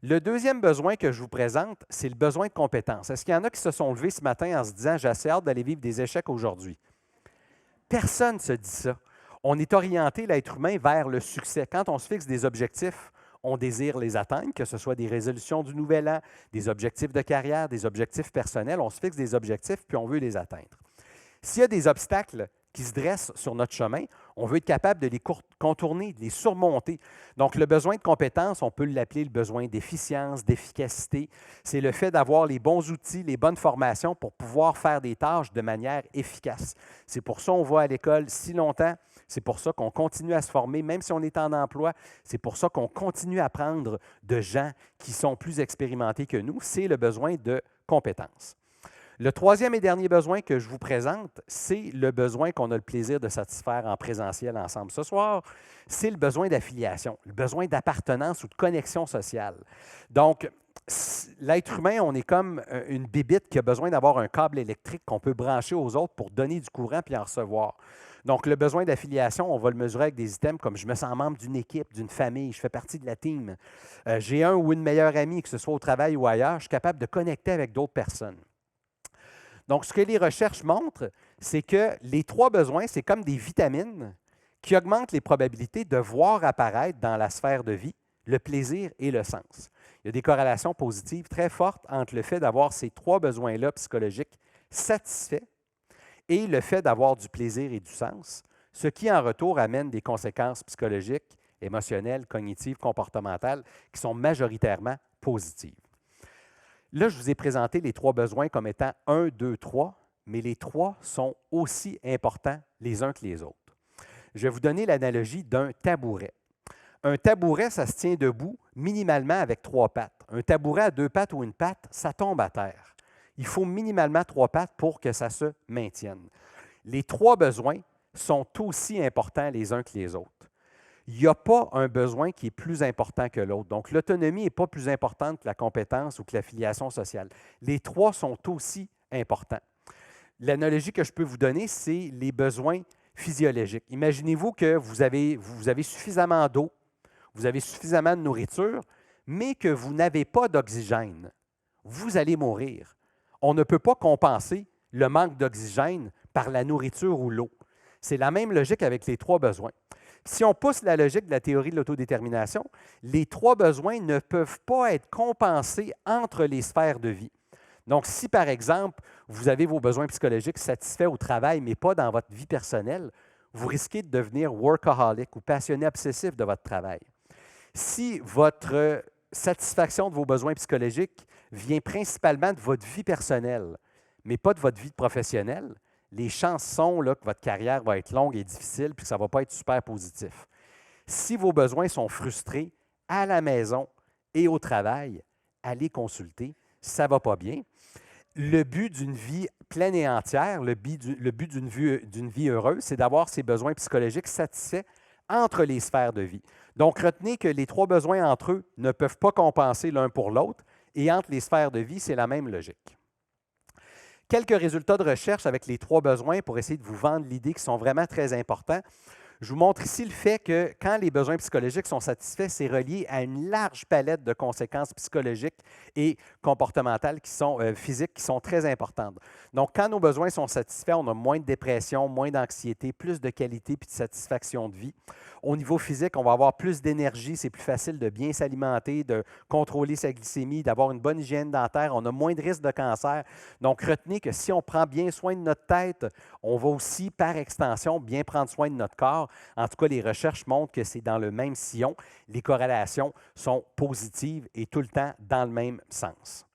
Le deuxième besoin que je vous présente, c'est le besoin de compétence. Est-ce qu'il y en a qui se sont levés ce matin en se disant « j'ai assez hâte d'aller vivre des échecs aujourd'hui ». Personne ne se dit ça. On est orienté, l'être humain, vers le succès. Quand on se fixe des objectifs, on désire les atteindre, que ce soit des résolutions du nouvel an, des objectifs de carrière, des objectifs personnels. On se fixe des objectifs puis on veut les atteindre. S'il y a des obstacles qui se dressent sur notre chemin, on veut être capable de les contourner, de les surmonter. Donc, le besoin de compétence, on peut l'appeler le besoin d'efficience, d'efficacité. C'est le fait d'avoir les bons outils, les bonnes formations pour pouvoir faire des tâches de manière efficace. C'est pour ça qu'on va à l'école si longtemps, C'est pour ça qu'on continue à se former, même si on est en emploi. C'est pour ça qu'on continue à prendre de gens qui sont plus expérimentés que nous. C'est le besoin de compétences. Le troisième et dernier besoin que je vous présente, c'est le besoin qu'on a le plaisir de satisfaire en présentiel ensemble ce soir. C'est le besoin d'affiliation, le besoin d'appartenance ou de connexion sociale. Donc, l'être humain, on est comme une bébite qui a besoin d'avoir un câble électrique qu'on peut brancher aux autres pour donner du courant puis en recevoir. Donc, le besoin d'affiliation, on va le mesurer avec des items comme je me sens membre d'une équipe, d'une famille, je fais partie de la team, j'ai un ou une meilleure amie, que ce soit au travail ou ailleurs, je suis capable de connecter avec d'autres personnes. Donc, ce que les recherches montrent, c'est que les trois besoins, c'est comme des vitamines qui augmentent les probabilités de voir apparaître dans la sphère de vie le plaisir et le sens. Il y a des corrélations positives très fortes entre le fait d'avoir ces trois besoins-là psychologiques satisfaits et le fait d'avoir du plaisir et du sens, ce qui en retour amène des conséquences psychologiques, émotionnelles, cognitives, comportementales qui sont majoritairement positives. Là, je vous ai présenté les trois besoins comme étant 1, 2, 3, mais les trois sont aussi importants les uns que les autres. Je vais vous donner l'analogie d'un tabouret. Un tabouret, ça se tient debout minimalement avec trois pattes. Un tabouret à deux pattes ou une patte, ça tombe à terre. Il faut minimalement trois pattes pour que ça se maintienne. Les trois besoins sont aussi importants les uns que les autres. Il n'y a pas un besoin qui est plus important que l'autre. Donc, l'autonomie n'est pas plus importante que la compétence ou que l'affiliation sociale. Les trois sont aussi importants. L'analogie que je peux vous donner, c'est les besoins physiologiques. Imaginez-vous que vous avez suffisamment d'eau, vous avez suffisamment de nourriture, mais que vous n'avez pas d'oxygène. Vous allez mourir. On ne peut pas compenser le manque d'oxygène par la nourriture ou l'eau. C'est la même logique avec les trois besoins. Si on pousse la logique de la théorie de l'autodétermination, les trois besoins ne peuvent pas être compensés entre les sphères de vie. Donc, si par exemple, vous avez vos besoins psychologiques satisfaits au travail, mais pas dans votre vie personnelle, vous risquez de devenir workaholic ou passionné obsessif de votre travail. Si votre satisfaction de vos besoins psychologiques vient principalement de votre vie personnelle, mais pas de votre vie professionnelle, les chances sont là, que votre carrière va être longue et difficile puis que ça ne va pas être super positif. Si vos besoins sont frustrés à la maison et au travail, allez consulter, ça ne va pas bien. Le but d'une vie pleine et entière, le but d'une vie heureuse, c'est d'avoir ses besoins psychologiques satisfaits entre les sphères de vie. Donc, retenez que les trois besoins entre eux ne peuvent pas compenser l'un pour l'autre et entre les sphères de vie, c'est la même logique. Quelques résultats de recherche avec les trois besoins pour essayer de vous vendre l'idée qui sont vraiment très importants. Je vous montre ici le fait que quand les besoins psychologiques sont satisfaits, c'est relié à une large palette de conséquences psychologiques et comportementales physiques qui sont très importantes. Donc, quand nos besoins sont satisfaits, on a moins de dépression, moins d'anxiété, plus de qualité puis de satisfaction de vie. Au niveau physique, on va avoir plus d'énergie, c'est plus facile de bien s'alimenter, de contrôler sa glycémie, d'avoir une bonne hygiène dentaire, on a moins de risques de cancer. Donc, retenez que si on prend bien soin de notre tête, on va aussi, par extension, bien prendre soin de notre corps. En tout cas, les recherches montrent que c'est dans le même sillon. Les corrélations sont positives et tout le temps dans le même sens.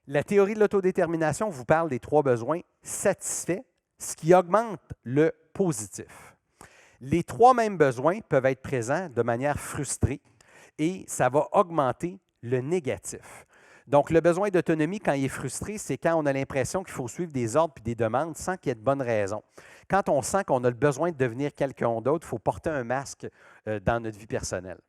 La théorie de l'autodétermination vous parle des trois besoins satisfaits, ce qui augmente le positif. Les trois mêmes besoins peuvent être présents de manière frustrée et ça va augmenter le négatif. Donc, le besoin d'autonomie, quand il est frustré, c'est quand on a l'impression qu'il faut suivre des ordres et des demandes sans qu'il y ait de bonnes raisons. Quand on sent qu'on a le besoin de devenir quelqu'un d'autre, il faut porter un masque dans notre vie personnelle.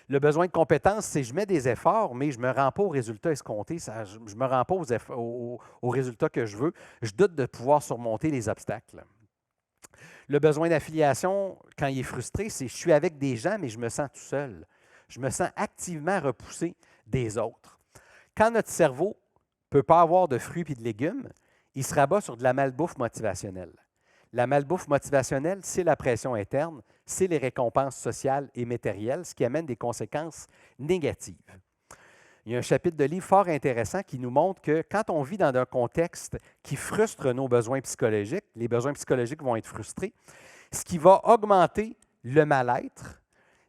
Le besoin de compétence, c'est je mets des efforts, mais je ne me rends pas aux résultats escomptés, je ne me rends pas aux résultats que je veux. Je doute de pouvoir surmonter les obstacles. Le besoin d'affiliation, quand il est frustré, c'est je suis avec des gens, mais je me sens tout seul. Je me sens activement repoussé des autres. Quand notre cerveau ne peut pas avoir de fruits et de légumes, il se rabat sur de la malbouffe motivationnelle. La malbouffe motivationnelle, c'est la pression interne, c'est les récompenses sociales et matérielles, ce qui amène des conséquences négatives. Il y a un chapitre de livre fort intéressant qui nous montre que quand on vit dans un contexte qui frustre nos besoins psychologiques, les besoins psychologiques vont être frustrés, ce qui va augmenter le mal-être,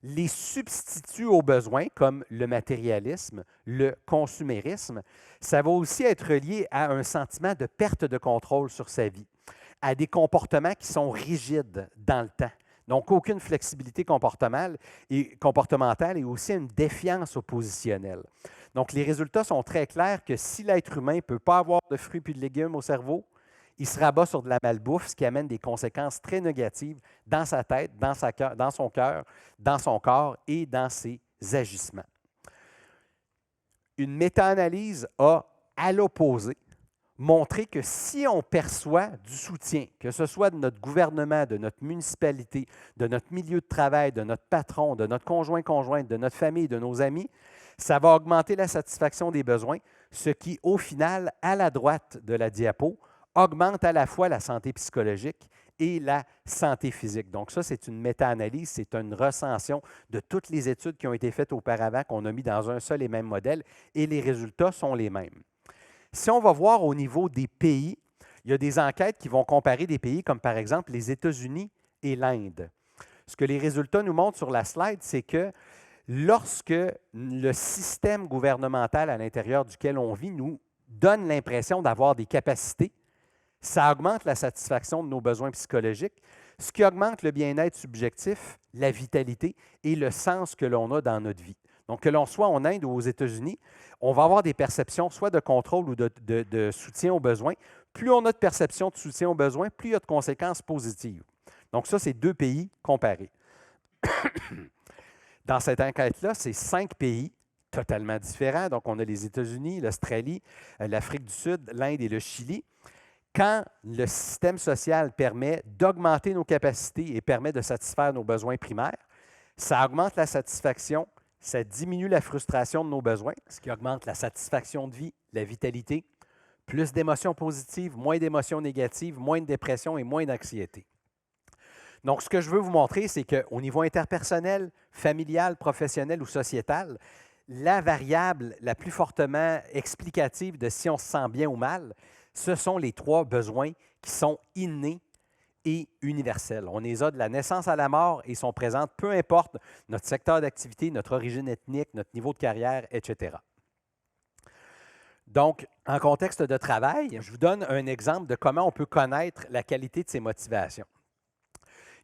les substituts aux besoins comme le matérialisme, le consumérisme, ça va aussi être lié à un sentiment de perte de contrôle sur sa vie. à des comportements qui sont rigides dans le temps. Donc, aucune flexibilité comportementale et aussi une défiance oppositionnelle. Donc, les résultats sont très clairs que si l'être humain ne peut pas avoir de fruits et de légumes au cerveau, il se rabat sur de la malbouffe, ce qui amène des conséquences très négatives dans sa tête, dans son cœur, dans son corps et dans ses agissements. Une méta-analyse a, à l'opposé, montré que si on perçoit du soutien, que ce soit de notre gouvernement, de notre municipalité, de notre milieu de travail, de notre patron, de notre conjointe, de notre famille, de nos amis, ça va augmenter la satisfaction des besoins, ce qui, au final, à la droite de la diapo, augmente à la fois la santé psychologique et la santé physique. Donc ça, c'est une méta-analyse, c'est une recension de toutes les études qui ont été faites auparavant, qu'on a mis dans un seul et même modèle, et les résultats sont les mêmes. Si on va voir au niveau des pays, il y a des enquêtes qui vont comparer des pays comme par exemple les États-Unis et l'Inde. Ce que les résultats nous montrent sur la slide, c'est que lorsque le système gouvernemental à l'intérieur duquel on vit nous donne l'impression d'avoir des capacités, ça augmente la satisfaction de nos besoins psychologiques, ce qui augmente le bien-être subjectif, la vitalité et le sens que l'on a dans notre vie. Donc, que l'on soit en Inde ou aux États-Unis, on va avoir des perceptions soit de contrôle ou de soutien aux besoins. Plus on a de perception de soutien aux besoins, plus il y a de conséquences positives. Donc, ça, c'est 2 pays comparés. Dans cette enquête-là, c'est 5 pays totalement différents. Donc, on a les États-Unis, l'Australie, l'Afrique du Sud, l'Inde et le Chili. Quand le système social permet d'augmenter nos capacités et permet de satisfaire nos besoins primaires, ça augmente la satisfaction, ça diminue la frustration de nos besoins, ce qui augmente la satisfaction de vie, la vitalité, plus d'émotions positives, moins d'émotions négatives, moins de dépression et moins d'anxiété. Donc, ce que je veux vous montrer, c'est qu'au niveau interpersonnel, familial, professionnel ou sociétal, la variable la plus fortement explicative de si on se sent bien ou mal, ce sont les 3 besoins qui sont innés et universels. On les a de la naissance à la mort et sont présentes peu importe notre secteur d'activité, notre origine ethnique, notre niveau de carrière, etc. Donc, en contexte de travail, je vous donne un exemple de comment on peut connaître la qualité de ses motivations.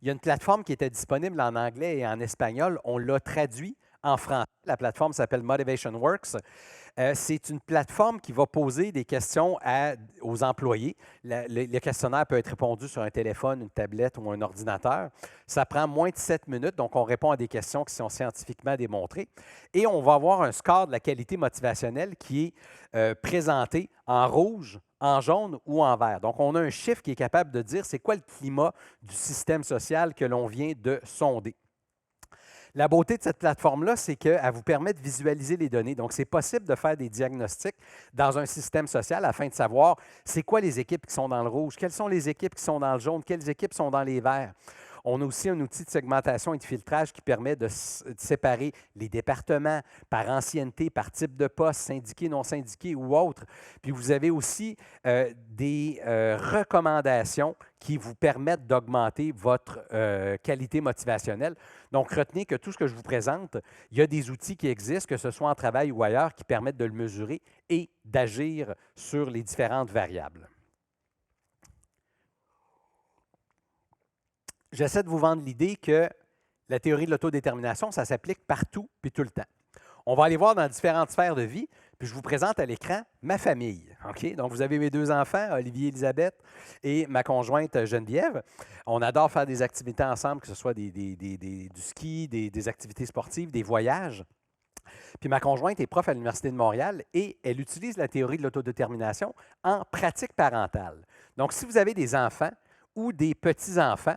Il y a une plateforme qui était disponible en anglais et en espagnol. On l'a traduit en français. La plateforme s'appelle Motivation Works. C'est une plateforme qui va poser des questions aux employés. Le questionnaire peut être répondu sur un téléphone, une tablette ou un ordinateur. Ça prend moins de 7 minutes, donc on répond à des questions qui sont scientifiquement démontrées. Et on va avoir un score de la qualité motivationnelle qui est présenté en rouge, en jaune ou en vert. Donc, on a un chiffre qui est capable de dire c'est quoi le climat du système social que l'on vient de sonder. La beauté de cette plateforme-là, c'est qu'elle vous permet de visualiser les données. Donc, c'est possible de faire des diagnostics dans un système social afin de savoir c'est quoi les équipes qui sont dans le rouge, quelles sont les équipes qui sont dans le jaune, quelles équipes sont dans les verts. On a aussi un outil de segmentation et de filtrage qui permet de séparer les départements par ancienneté, par type de poste, syndiqué, non syndiqué ou autre. Puis vous avez aussi des recommandations qui vous permettent d'augmenter votre qualité motivationnelle. Donc, retenez que tout ce que je vous présente, il y a des outils qui existent, que ce soit en travail ou ailleurs, qui permettent de le mesurer et d'agir sur les différentes variables. J'essaie de vous vendre l'idée que la théorie de l'autodétermination, ça s'applique partout puis tout le temps. On va aller voir dans différentes sphères de vie, puis je vous présente à l'écran ma famille. Okay? Donc, vous avez mes 2 enfants, Olivier et Elisabeth, et ma conjointe Geneviève. On adore faire des activités ensemble, que ce soit du ski, des activités sportives, des voyages. Puis ma conjointe est prof à l'Université de Montréal et elle utilise la théorie de l'autodétermination en pratique parentale. Donc, si vous avez des enfants ou des petits-enfants,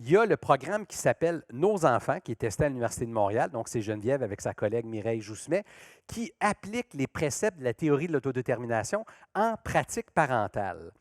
il y a le programme qui s'appelle Nos enfants, qui est testé à l'Université de Montréal. Donc, c'est Geneviève avec sa collègue Mireille Joussemet, qui applique les préceptes de la théorie de l'autodétermination en pratique parentale.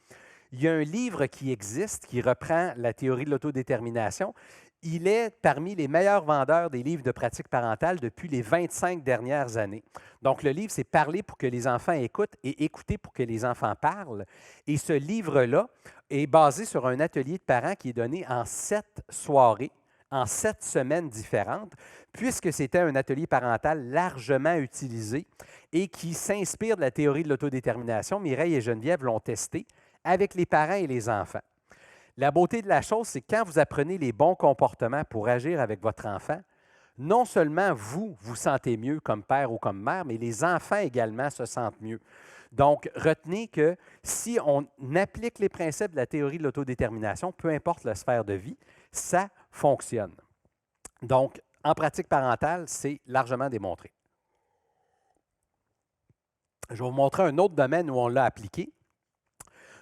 Il y a un livre qui existe qui reprend la théorie de l'autodétermination. Il est parmi les meilleurs vendeurs des livres de pratique parentale depuis les 25 dernières années. Donc, le livre, c'est Parler pour que les enfants écoutent et Écouter pour que les enfants parlent. Et ce livre-là est basé sur un atelier de parents qui est donné en 7 soirées, en 7 semaines différentes, puisque c'était un atelier parental largement utilisé et qui s'inspire de la théorie de l'autodétermination. Mireille et Geneviève l'ont testé avec les parents et les enfants. La beauté de la chose, c'est que quand vous apprenez les bons comportements pour agir avec votre enfant, non seulement vous vous sentez mieux comme père ou comme mère, mais les enfants également se sentent mieux. Donc, retenez que si on applique les principes de la théorie de l'autodétermination, peu importe la sphère de vie, ça fonctionne. Donc, en pratique parentale, c'est largement démontré. Je vais vous montrer un autre domaine où on l'a appliqué.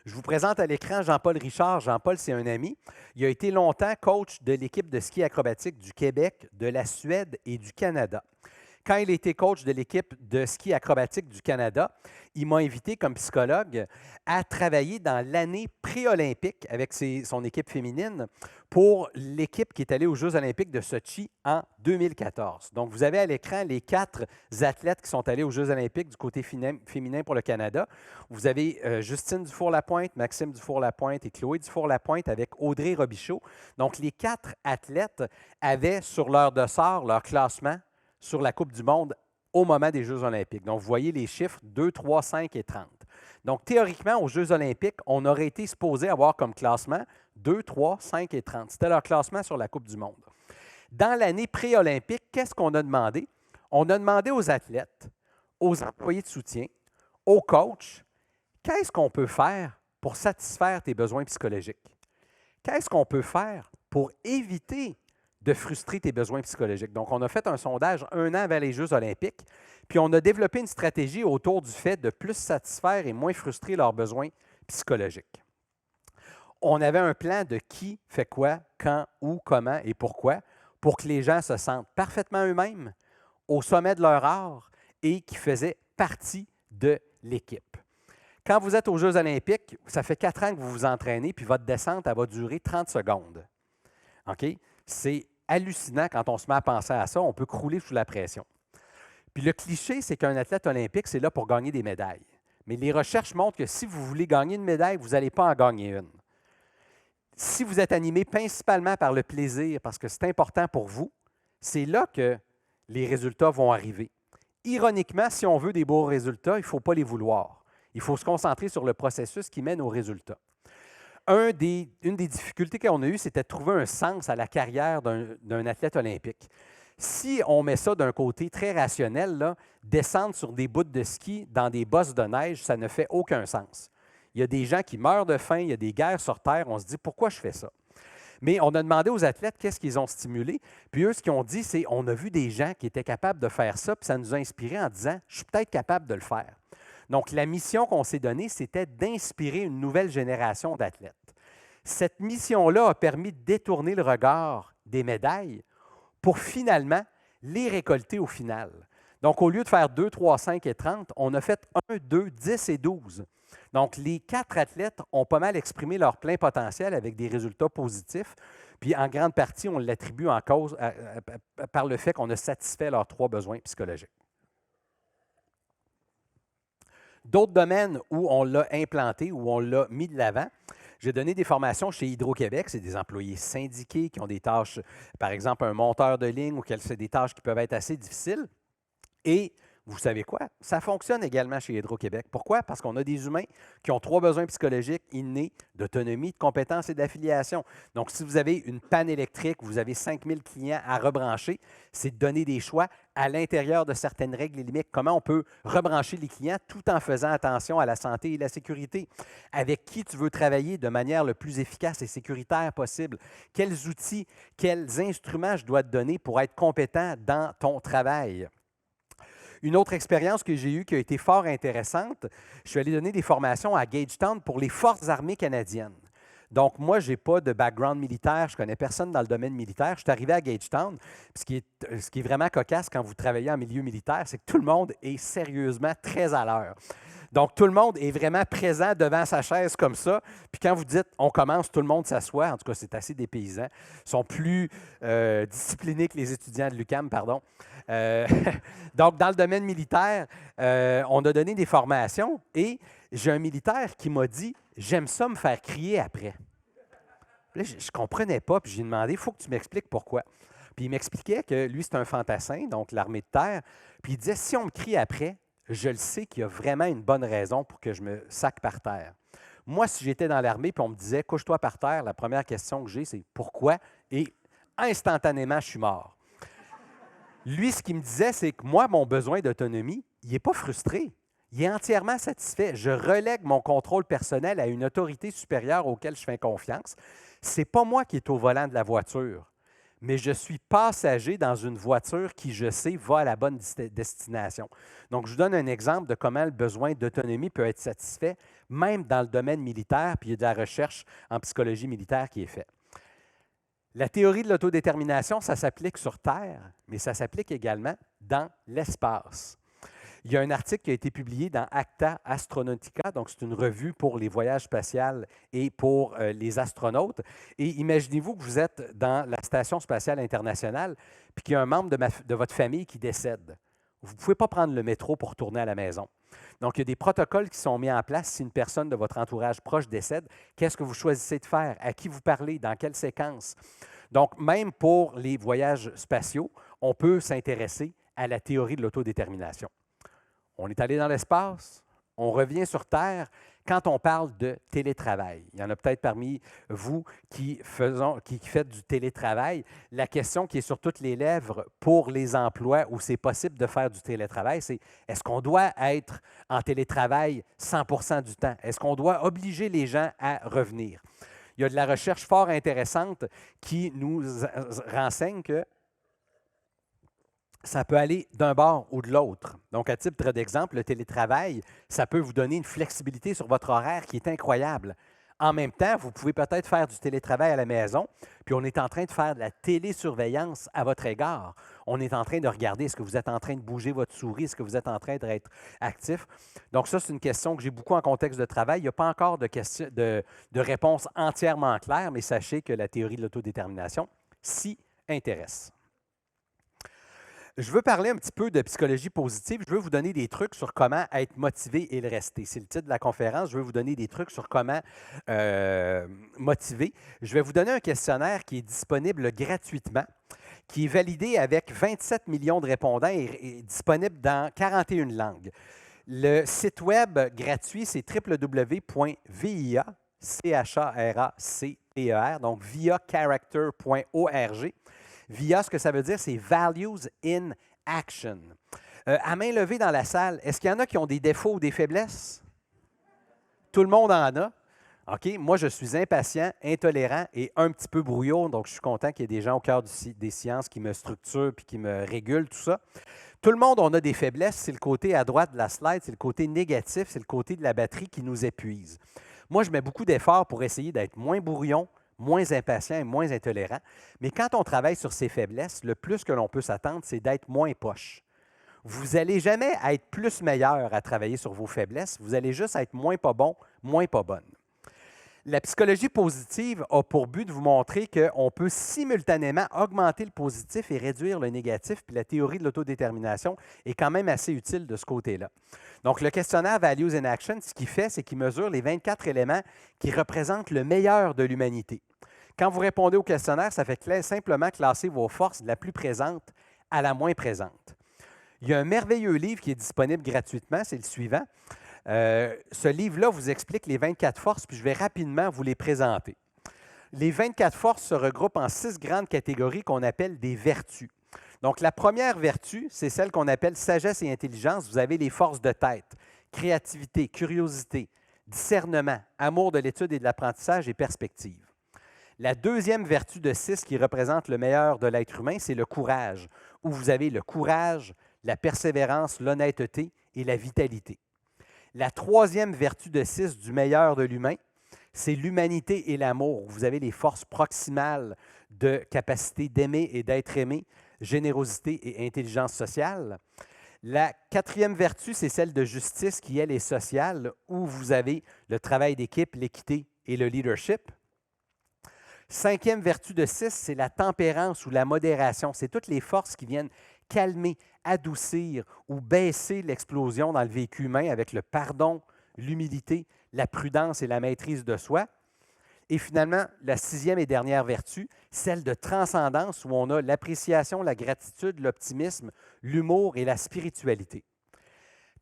Je vous présente à l'écran Jean-Paul Richard. Jean-Paul, c'est un ami. Il a été longtemps coach de l'équipe de ski acrobatique du Québec, de la Suède et du Canada. Quand il était coach de l'équipe de ski acrobatique du Canada, il m'a invité comme psychologue à travailler dans l'année pré-olympique avec son équipe féminine pour l'équipe qui est allée aux Jeux olympiques de Sochi en 2014. Donc, vous avez à l'écran les 4 athlètes qui sont allés aux Jeux olympiques du côté féminin pour le Canada. Vous avez Justine Dufour-Lapointe, Maxime Dufour-Lapointe et Chloé Dufour-Lapointe avec Audrey Robichaud. Donc, les 4 athlètes avaient sur leur dossard leur classement sur la Coupe du monde au moment des Jeux olympiques. Donc, vous voyez les chiffres 2, 3, 5 et 30. Donc, théoriquement, aux Jeux olympiques, on aurait été supposé avoir comme classement 2, 3, 5 et 30. C'était leur classement sur la Coupe du monde. Dans l'année pré-olympique, qu'est-ce qu'on a demandé? On a demandé aux athlètes, aux employés de soutien, aux coachs, qu'est-ce qu'on peut faire pour satisfaire tes besoins psychologiques? Qu'est-ce qu'on peut faire pour éviter de frustrer tes besoins psychologiques? Donc, on a fait un sondage 1 an avant les Jeux olympiques, puis on a développé une stratégie autour du fait de plus satisfaire et moins frustrer leurs besoins psychologiques. On avait un plan de qui fait quoi, quand, où, comment et pourquoi, pour que les gens se sentent parfaitement eux-mêmes, au sommet de leur art et qui faisaient partie de l'équipe. Quand vous êtes aux Jeux olympiques, ça fait 4 ans que vous vous entraînez, puis votre descente, elle va durer 30 secondes. OK? C'est hallucinant quand on se met à penser à ça. On peut crouler sous la pression. Puis le cliché, c'est qu'un athlète olympique, c'est là pour gagner des médailles. Mais les recherches montrent que si vous voulez gagner une médaille, vous n'allez pas en gagner une. Si vous êtes animé principalement par le plaisir, parce que c'est important pour vous, c'est là que les résultats vont arriver. Ironiquement, si on veut des beaux résultats, il ne faut pas les vouloir. Il faut se concentrer sur le processus qui mène aux résultats. Une des difficultés qu'on a eues, c'était de trouver un sens à la carrière d'un athlète olympique. Si on met ça d'un côté très rationnel, là, descendre sur des bouts de ski dans des bosses de neige, ça ne fait aucun sens. Il y a des gens qui meurent de faim, il y a des guerres sur Terre, on se dit pourquoi je fais ça? Mais on a demandé aux athlètes qu'est-ce qu'ils ont stimulé, puis eux, ce qu'ils ont dit, c'est on a vu des gens qui étaient capables de faire ça, puis ça nous a inspirés en disant je suis peut-être capable de le faire. Donc, la mission qu'on s'est donnée, c'était d'inspirer une nouvelle génération d'athlètes. Cette mission-là a permis de détourner le regard des médailles pour finalement les récolter au final. Donc, au lieu de faire 2, 3, 5 et 30, on a fait 1, 2, 10 et 12. Donc, les 4 athlètes ont pas mal exprimé leur plein potentiel avec des résultats positifs. Puis, en grande partie, on l'attribue en cause par le fait qu'on a satisfait leurs 3 besoins psychologiques. D'autres domaines où on l'a implanté, où on l'a mis de l'avant, j'ai donné des formations chez Hydro-Québec. C'est des employés syndiqués qui ont des tâches, par exemple un monteur de ligne, ou c'est des tâches qui peuvent être assez difficiles. Et vous savez quoi? Ça fonctionne également chez Hydro-Québec. Pourquoi? Parce qu'on a des humains qui ont 3 besoins psychologiques innés d'autonomie, de compétence et d'affiliation. Donc, si vous avez une panne électrique, vous avez 5000 clients à rebrancher, c'est de donner des choix à l'intérieur de certaines règles et limites. Comment on peut rebrancher les clients tout en faisant attention à la santé et la sécurité? Avec qui tu veux travailler de manière le plus efficace et sécuritaire possible? Quels outils, quels instruments je dois te donner pour être compétent dans ton travail? Une autre expérience que j'ai eue qui a été fort intéressante, je suis allé donner des formations à Gagetown pour les Forces armées canadiennes. Donc, moi, je n'ai pas de background militaire, je ne connais personne dans le domaine militaire. Je suis arrivé à Gagetown. Ce qui est vraiment cocasse quand vous travaillez en milieu militaire, c'est que tout le monde est sérieusement très à l'heure. Donc, tout le monde est vraiment présent devant sa chaise comme ça. Puis quand vous dites « on commence », tout le monde s'assoit. En tout cas, c'est assez dépaysant. Ils sont plus disciplinés que les étudiants de l'UQAM, pardon. Donc, dans le domaine militaire, on a donné des formations et j'ai un militaire qui m'a dit « j'aime ça me faire crier après ». Là, je ne comprenais pas, puis j'ai demandé « il faut que tu m'expliques pourquoi ». Puis il m'expliquait que lui, c'est un fantassin, donc l'armée de terre. Puis il disait « si on me crie après, je le sais qu'il y a vraiment une bonne raison pour que je me sac par terre. Moi, si j'étais dans l'armée et on me disait « couche-toi par terre », la première question que j'ai, c'est « pourquoi ?» Et instantanément, je suis mort. Lui, ce qu'il me disait, c'est que moi, mon besoin d'autonomie, il n'est pas frustré. Il est entièrement satisfait. Je relègue mon contrôle personnel à une autorité supérieure auquel je fais confiance. Ce n'est pas moi qui est au volant de la voiture, mais je suis passager dans une voiture qui, je sais, va à la bonne destination. Donc, je vous donne un exemple de comment le besoin d'autonomie peut être satisfait, même dans le domaine militaire, puis il y a de la recherche en psychologie militaire qui est faite. La théorie de l'autodétermination, ça s'applique sur Terre, mais ça s'applique également dans l'espace. Il y a un article qui a été publié dans Acta Astronautica, donc c'est une revue pour les voyages spatiaux et pour les astronautes. Et imaginez-vous que vous êtes dans la Station spatiale internationale, puis qu'il y a un membre de votre famille qui décède. Vous ne pouvez pas prendre le métro pour retourner à la maison. Donc, il y a des protocoles qui sont mis en place. Si une personne de votre entourage proche décède, qu'est-ce que vous choisissez de faire? À qui vous parlez? Dans quelle séquence? Donc, même pour les voyages spatiaux, on peut s'intéresser à la théorie de l'autodétermination. On est allé dans l'espace, on revient sur Terre. Quand on parle de télétravail, il y en a peut-être parmi vous qui faites du télétravail. La question qui est sur toutes les lèvres pour les emplois où c'est possible de faire du télétravail, c'est est-ce qu'on doit être en télétravail 100% du temps? Est-ce qu'on doit obliger les gens à revenir? Il y a de la recherche fort intéressante qui nous renseigne que ça peut aller d'un bord ou de l'autre. Donc, à titre d'exemple, le télétravail, ça peut vous donner une flexibilité sur votre horaire qui est incroyable. En même temps, vous pouvez peut-être faire du télétravail à la maison, puis on est en train de faire de la télésurveillance à votre égard. On est en train de regarder, est-ce que vous êtes en train de bouger votre souris, est-ce que vous êtes en train d'être actif? Donc ça, c'est une question que j'ai beaucoup en contexte de travail. Il n'y a pas encore de réponse entièrement claire, mais sachez que la théorie de l'autodétermination s'y intéresse. Je veux parler un petit peu de psychologie positive. Je veux vous donner des trucs sur comment être motivé et le rester. C'est le titre de la conférence. Je veux vous donner des trucs sur comment motiver. Je vais vous donner un questionnaire qui est disponible gratuitement, qui est validé avec 27 millions de répondants et disponible dans 41 langues. Le site web gratuit, c'est www.via.character, donc viacharacter.org. VIA, ce que ça veut dire, c'est Values in Action. À main levée dans la salle, est-ce qu'il y en a qui ont des défauts ou des faiblesses? Tout le monde en a. OK? Moi, je suis impatient, intolérant et un petit peu brouillon, donc je suis content qu'il y ait des gens au cœur des sciences qui me structurent et qui me régulent, tout ça. Tout le monde, on a des faiblesses. C'est le côté à droite de la slide, c'est le côté négatif, c'est le côté de la batterie qui nous épuise. Moi, je mets beaucoup d'efforts pour essayer d'être moins brouillon, moins impatient et moins intolérant. Mais quand on travaille sur ses faiblesses, le plus que l'on peut s'attendre, c'est d'être moins poche. Vous n'allez jamais être plus meilleur à travailler sur vos faiblesses, vous allez juste être moins pas bon, moins pas bonne. La psychologie positive a pour but de vous montrer qu'on peut simultanément augmenter le positif et réduire le négatif, puis la théorie de l'autodétermination est quand même assez utile de ce côté-là. Donc, le questionnaire Values in Action, ce qu'il fait, c'est qu'il mesure les 24 éléments qui représentent le meilleur de l'humanité. Quand vous répondez au questionnaire, ça fait simplement classer vos forces de la plus présente à la moins présente. Il y a un merveilleux livre qui est disponible gratuitement, c'est le suivant. Ce livre-là vous explique les 24 forces, puis je vais rapidement vous les présenter. Les 24 forces se regroupent en 6 grandes catégories qu'on appelle des vertus. Donc, la première vertu, c'est celle qu'on appelle sagesse et intelligence. Vous avez les forces de tête, créativité, curiosité, discernement, amour de l'étude et de l'apprentissage et perspective. La deuxième vertu de 6 qui représente le meilleur de l'être humain, c'est le courage, où vous avez le courage, la persévérance, l'honnêteté et la vitalité. La troisième vertu de 6 du meilleur de l'humain, c'est l'humanité et l'amour. Vous avez les forces proximales de capacité d'aimer et d'être aimé, générosité et intelligence sociale. La quatrième vertu, c'est celle de justice qui, elle, est sociale, où vous avez le travail d'équipe, l'équité et le leadership. Cinquième vertu de 6, c'est la tempérance ou la modération. C'est toutes les forces qui viennent calmer, adoucir ou baisser l'explosion dans le vécu humain avec le pardon, l'humilité, la prudence et la maîtrise de soi. Et finalement, la sixième et dernière vertu, celle de transcendance où on a l'appréciation, la gratitude, l'optimisme, l'humour et la spiritualité.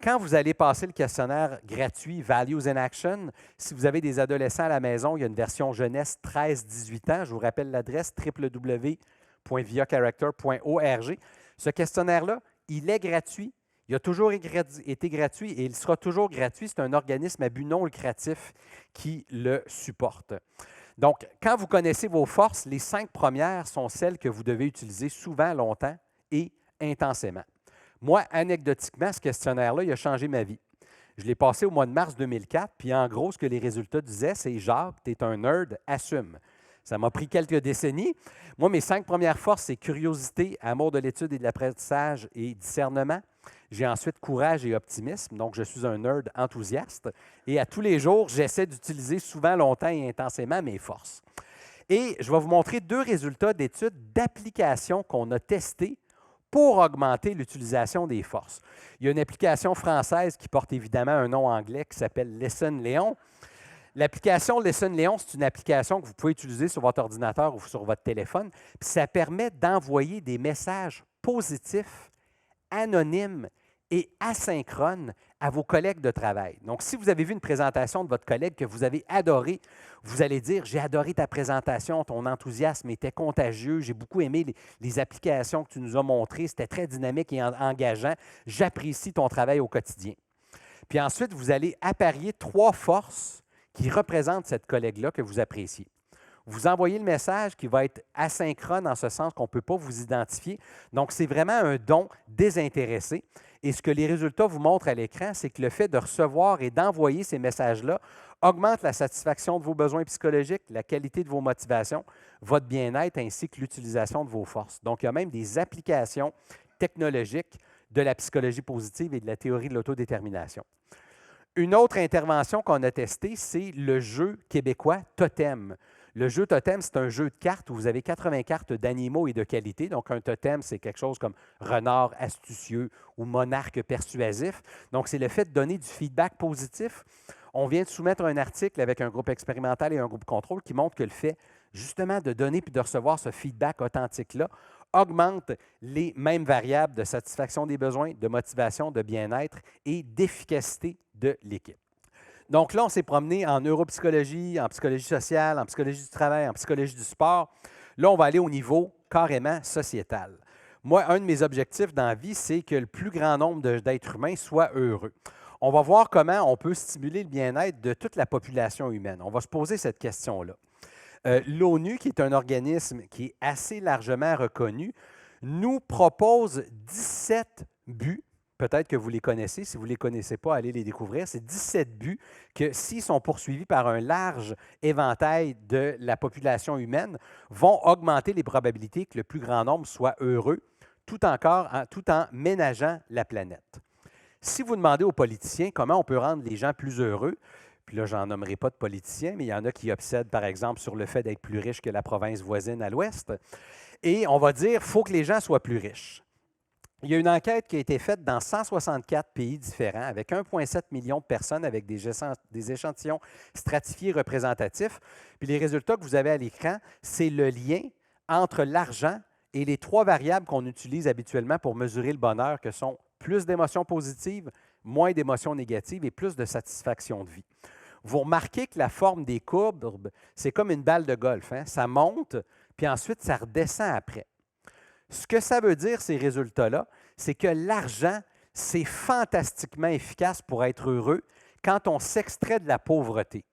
Quand vous allez passer le questionnaire gratuit Values in Action, si vous avez des adolescents à la maison, il y a une version jeunesse 13-18 ans. Je vous rappelle l'adresse www.viacharacter.org. Ce questionnaire-là, il est gratuit. Il a toujours été gratuit et il sera toujours gratuit. C'est un organisme à but non lucratif qui le supporte. Donc, quand vous connaissez vos forces, les 5 premières sont celles que vous devez utiliser souvent, longtemps et intensément. Moi, anecdotiquement, ce questionnaire-là, il a changé ma vie. Je l'ai passé au mois de mars 2004, puis en gros, ce que les résultats disaient, c'est « Jacques, tu es un nerd, assume ». Ça m'a pris quelques décennies. Moi, mes 5 premières forces, c'est curiosité, amour de l'étude et de l'apprentissage et discernement. J'ai ensuite courage et optimisme, donc je suis un nerd enthousiaste. Et à tous les jours, j'essaie d'utiliser souvent, longtemps et intensément mes forces. Et je vais vous montrer 2 résultats d'études d'application qu'on a testées pour augmenter l'utilisation des forces. Il y a une application française qui porte évidemment un nom anglais qui s'appelle Lesson Léon. L'application Lesson Léon, c'est une application que vous pouvez utiliser sur votre ordinateur ou sur votre téléphone. Puis ça permet d'envoyer des messages positifs, anonymes et asynchrones à vos collègues de travail. Donc, si vous avez vu une présentation de votre collègue que vous avez adorée, vous allez dire « J'ai adoré ta présentation, ton enthousiasme était contagieux, j'ai beaucoup aimé les applications que tu nous as montrées, c'était très dynamique et engageant, j'apprécie ton travail au quotidien. » Puis ensuite, vous allez apparier 3 forces qui représentent cette collègue-là que vous appréciez. Vous envoyez le message qui va être asynchrone en ce sens qu'on ne peut pas vous identifier. Donc, c'est vraiment un don désintéressé. Et ce que les résultats vous montrent à l'écran, c'est que le fait de recevoir et d'envoyer ces messages-là augmente la satisfaction de vos besoins psychologiques, la qualité de vos motivations, votre bien-être ainsi que l'utilisation de vos forces. Donc, il y a même des applications technologiques de la psychologie positive et de la théorie de l'autodétermination. Une autre intervention qu'on a testée, c'est le jeu québécois Totem. Le jeu Totem, c'est un jeu de cartes où vous avez 80 cartes d'animaux et de qualité. Donc, un totem, c'est quelque chose comme renard astucieux ou monarque persuasif. Donc, c'est le fait de donner du feedback positif. On vient de soumettre un article avec un groupe expérimental et un groupe contrôle qui montre que le fait, justement, de donner puis de recevoir ce feedback authentique-là augmente les mêmes variables de satisfaction des besoins, de motivation, de bien-être et d'efficacité de l'équipe. Donc là, on s'est promené en neuropsychologie, en psychologie sociale, en psychologie du travail, en psychologie du sport. Là, on va aller au niveau carrément sociétal. Moi, un de mes objectifs dans la vie, c'est que le plus grand nombre d'êtres humains soient heureux. On va voir comment on peut stimuler le bien-être de toute la population humaine. On va se poser cette question-là. L'ONU, qui est un organisme qui est assez largement reconnu, nous propose 17 buts. Peut-être que vous les connaissez. Si vous ne les connaissez pas, allez les découvrir. C'est 17 buts que, s'ils sont poursuivis par un large éventail de la population humaine, vont augmenter les probabilités que le plus grand nombre soit heureux, tout en ménageant la planète. Si vous demandez aux politiciens comment on peut rendre les gens plus heureux, puis là, je n'en nommerai pas de politiciens, mais il y en a qui obsèdent, par exemple, sur le fait d'être plus riche que la province voisine à l'ouest. Et on va dire qu'il faut que les gens soient plus riches. Il y a une enquête qui a été faite dans 164 pays différents avec 1,7 million de personnes avec des échantillons stratifiés représentatifs. Puis les résultats que vous avez à l'écran, c'est le lien entre l'argent et les 3 variables qu'on utilise habituellement pour mesurer le bonheur, que sont plus d'émotions positives, moins d'émotions négatives et plus de satisfaction de vie. Vous remarquez que la forme des courbes, c'est comme une balle de golf. Hein? Ça monte, puis ensuite, ça redescend après. Ce que ça veut dire, ces résultats-là, c'est que l'argent, c'est fantastiquement efficace pour être heureux quand on s'extrait de la pauvreté.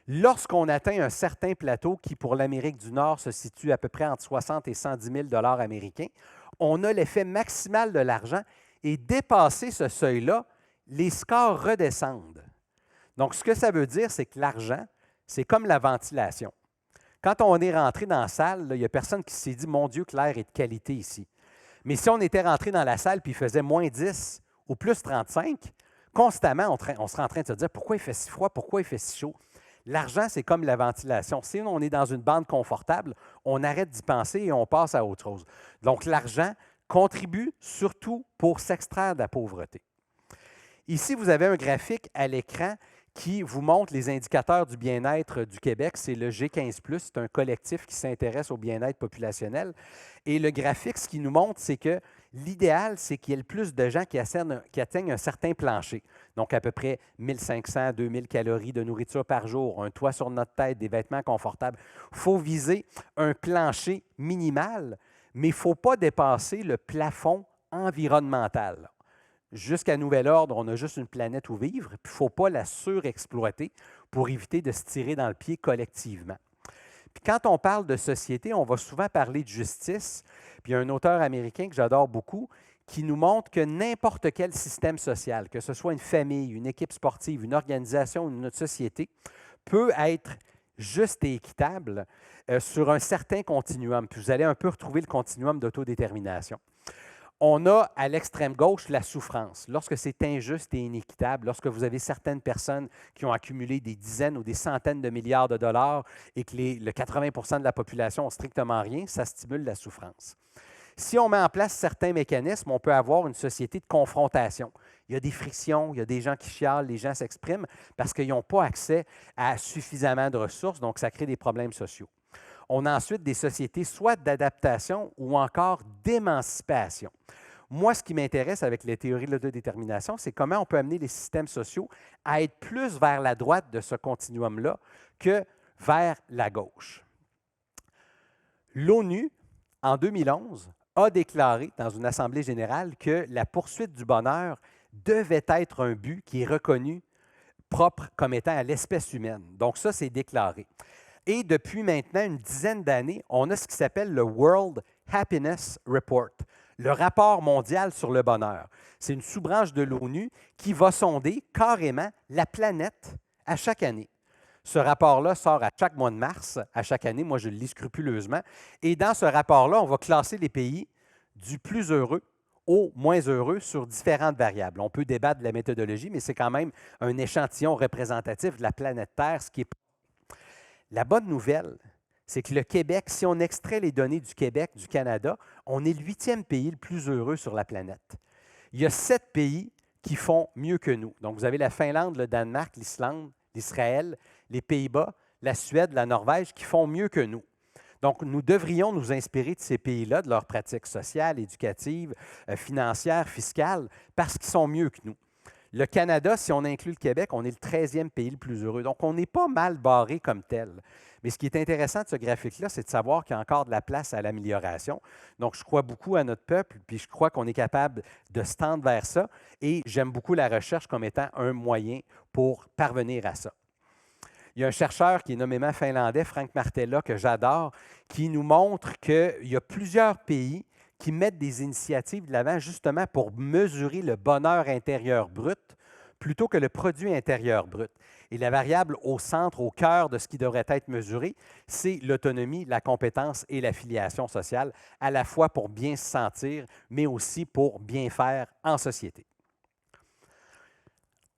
Lorsqu'on atteint un certain plateau qui, pour l'Amérique du Nord, se situe à peu près entre 60 et 110 000 $ américains, on a l'effet maximal de l'argent et dépasser ce seuil-là, les scores redescendent. Donc, ce que ça veut dire, c'est que l'argent, c'est comme la ventilation. Quand on est rentré dans la salle, il n'y a personne qui s'est dit « Mon Dieu, que l'air est de qualité ici ». Mais si on était rentré dans la salle et il faisait moins 10 ou plus 35, constamment, on serait en train de se dire « Pourquoi il fait si froid? Pourquoi il fait si chaud? » L'argent, c'est comme la ventilation. Si on est dans une bande confortable, on arrête d'y penser et on passe à autre chose. Donc, l'argent contribue surtout pour s'extraire de la pauvreté. Ici, vous avez un graphique à l'écran qui vous montre les indicateurs du bien-être du Québec. C'est le G15+, c'est un collectif qui s'intéresse au bien-être populationnel. Et le graphique, ce qu'il nous montre, c'est que l'idéal, c'est qu'il y ait le plus de gens qui atteignent un certain plancher. Donc, à peu près 1500 à 2000 calories de nourriture par jour, un toit sur notre tête, des vêtements confortables. Il faut viser un plancher minimal, mais il ne faut pas dépasser le plafond environnemental. Jusqu'à nouvel ordre, on a juste une planète où vivre, puis il ne faut pas la surexploiter pour éviter de se tirer dans le pied collectivement. Puis quand on parle de société, on va souvent parler de justice. Puis il y a un auteur américain que j'adore beaucoup qui nous montre que n'importe quel système social, que ce soit une famille, une équipe sportive, une organisation, une société, peut être juste et équitable sur un certain continuum. Puis vous allez un peu retrouver le continuum d'autodétermination. On a à l'extrême gauche la souffrance. Lorsque c'est injuste et inéquitable, lorsque vous avez certaines personnes qui ont accumulé des dizaines ou des centaines de milliards de dollars et que le 80 de la population n'a strictement rien, ça stimule la souffrance. Si on met en place certains mécanismes, on peut avoir une société de confrontation. Il y a des frictions, il y a des gens qui chialent, les gens s'expriment parce qu'ils n'ont pas accès à suffisamment de ressources, donc ça crée des problèmes sociaux. On a ensuite des sociétés soit d'adaptation ou encore d'émancipation. Moi, ce qui m'intéresse avec les théories de l'autodétermination, c'est comment on peut amener les systèmes sociaux à être plus vers la droite de ce continuum-là que vers la gauche. L'ONU, en 2011, a déclaré dans une assemblée générale que la poursuite du bonheur devait être un but qui est reconnu propre comme étant à l'espèce humaine. Donc ça, c'est déclaré. Et depuis maintenant une dizaine d'années, on a ce qui s'appelle le World Happiness Report, le rapport mondial sur le bonheur. C'est une sous-branche de l'ONU qui va sonder carrément la planète à chaque année. Ce rapport-là sort à chaque mois de mars, à chaque année. Moi, je le lis scrupuleusement. Et dans ce rapport-là, on va classer les pays du plus heureux au moins heureux sur différentes variables. On peut débattre de la méthodologie, mais c'est quand même un échantillon représentatif de la planète Terre, ce qui est... La bonne nouvelle, c'est que le Québec, si on extrait les données du Québec, du Canada, on est le 8e pays le plus heureux sur la planète. Il y a 7 pays qui font mieux que nous. Donc, vous avez la Finlande, le Danemark, l'Islande, l'Israël, les Pays-Bas, la Suède, la Norvège qui font mieux que nous. Donc, nous devrions nous inspirer de ces pays-là, de leurs pratiques sociales, éducatives, financières, fiscales, parce qu'ils sont mieux que nous. Le Canada, si on inclut le Québec, on est le 13e pays le plus heureux. Donc, on n'est pas mal barré comme tel. Mais ce qui est intéressant de ce graphique-là, c'est de savoir qu'il y a encore de la place à l'amélioration. Donc, je crois beaucoup à notre peuple, puis je crois qu'on est capable de se tendre vers ça. Et j'aime beaucoup la recherche comme étant un moyen pour parvenir à ça. Il y a un chercheur qui est nommément finlandais, Frank Martella, que j'adore, qui nous montre qu'il y a plusieurs pays qui mettent des initiatives de l'avant justement pour mesurer le bonheur intérieur brut plutôt que le produit intérieur brut. Et la variable au centre, au cœur de ce qui devrait être mesuré, c'est l'autonomie, la compétence et l'affiliation sociale, à la fois pour bien se sentir, mais aussi pour bien faire en société.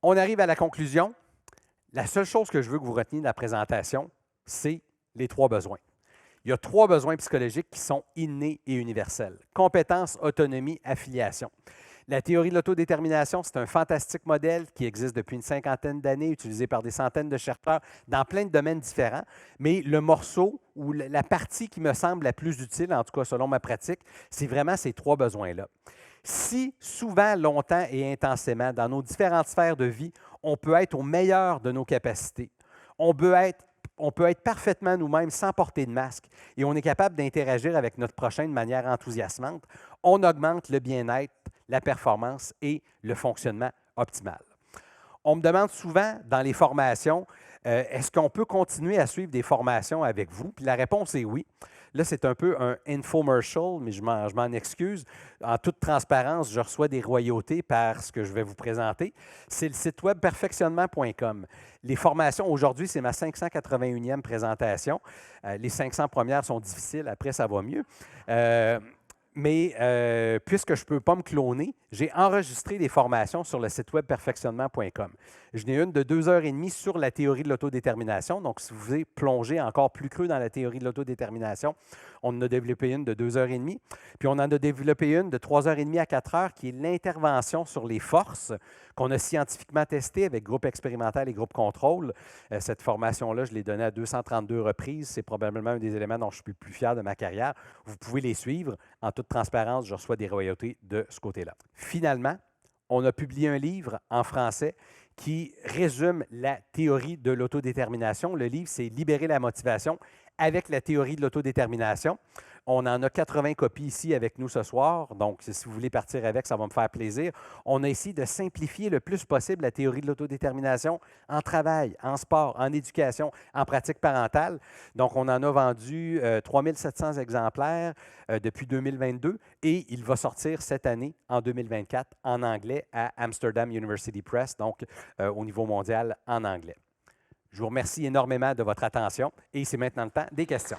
On arrive à la conclusion. La seule chose que je veux que vous reteniez de la présentation, c'est les 3 besoins. Il y a 3 besoins psychologiques qui sont innés et universels. Compétence, autonomie, affiliation. La théorie de l'autodétermination, c'est un fantastique modèle qui existe depuis une 50aine d'années, utilisé par des centaines de chercheurs dans plein de domaines différents. Mais le morceau ou la partie qui me semble la plus utile, en tout cas selon ma pratique, c'est vraiment ces 3 besoins-là. Si souvent, longtemps et intensément, dans nos différentes sphères de vie, on peut être au meilleur de nos capacités, on peut être parfaitement nous-mêmes sans porter de masque et on est capable d'interagir avec notre prochain de manière enthousiasmante, on augmente le bien-être, la performance et le fonctionnement optimal. On me demande souvent dans les formations, est-ce qu'on peut continuer à suivre des formations avec vous? Puis la réponse est oui. Là, c'est un peu un infomercial, mais je m'en excuse. En toute transparence, je reçois des royautés par ce que je vais vous présenter. C'est le site web perfectionnement.com. Les formations, aujourd'hui, c'est ma 581e présentation. Les 500 premières sont difficiles, après, ça va mieux. Mais puisque je ne peux pas me cloner, j'ai enregistré des formations sur le site web perfectionnement.com. Je n'ai une de 2h30 sur la théorie de l'autodétermination. Donc, si vous voulez plonger encore plus creux dans la théorie de l'autodétermination, On en a développé une de 2h30. Puis on en a développé une de 3h30 à 4h, qui est l'intervention sur les forces, qu'on a scientifiquement testée avec groupe expérimental et groupe contrôle. Cette formation-là, je l'ai donnée à 232 reprises. C'est probablement un des éléments dont je suis le plus fier de ma carrière. Vous pouvez les suivre. En toute transparence, je reçois des royautés de ce côté-là. Finalement, on a publié un livre en français qui résume la théorie de l'autodétermination. Le livre, c'est « Libérer la motivation avec la théorie de l'autodétermination ». On en a 80 copies ici avec nous ce soir, donc si vous voulez partir avec, ça va me faire plaisir. On a essayé de simplifier le plus possible la théorie de l'autodétermination en travail, en sport, en éducation, en pratique parentale. Donc, on en a vendu 3700 exemplaires depuis 2022 et il va sortir cette année, en 2024, en anglais à Amsterdam University Press, donc au niveau mondial en anglais. Je vous remercie énormément de votre attention et c'est maintenant le temps des questions.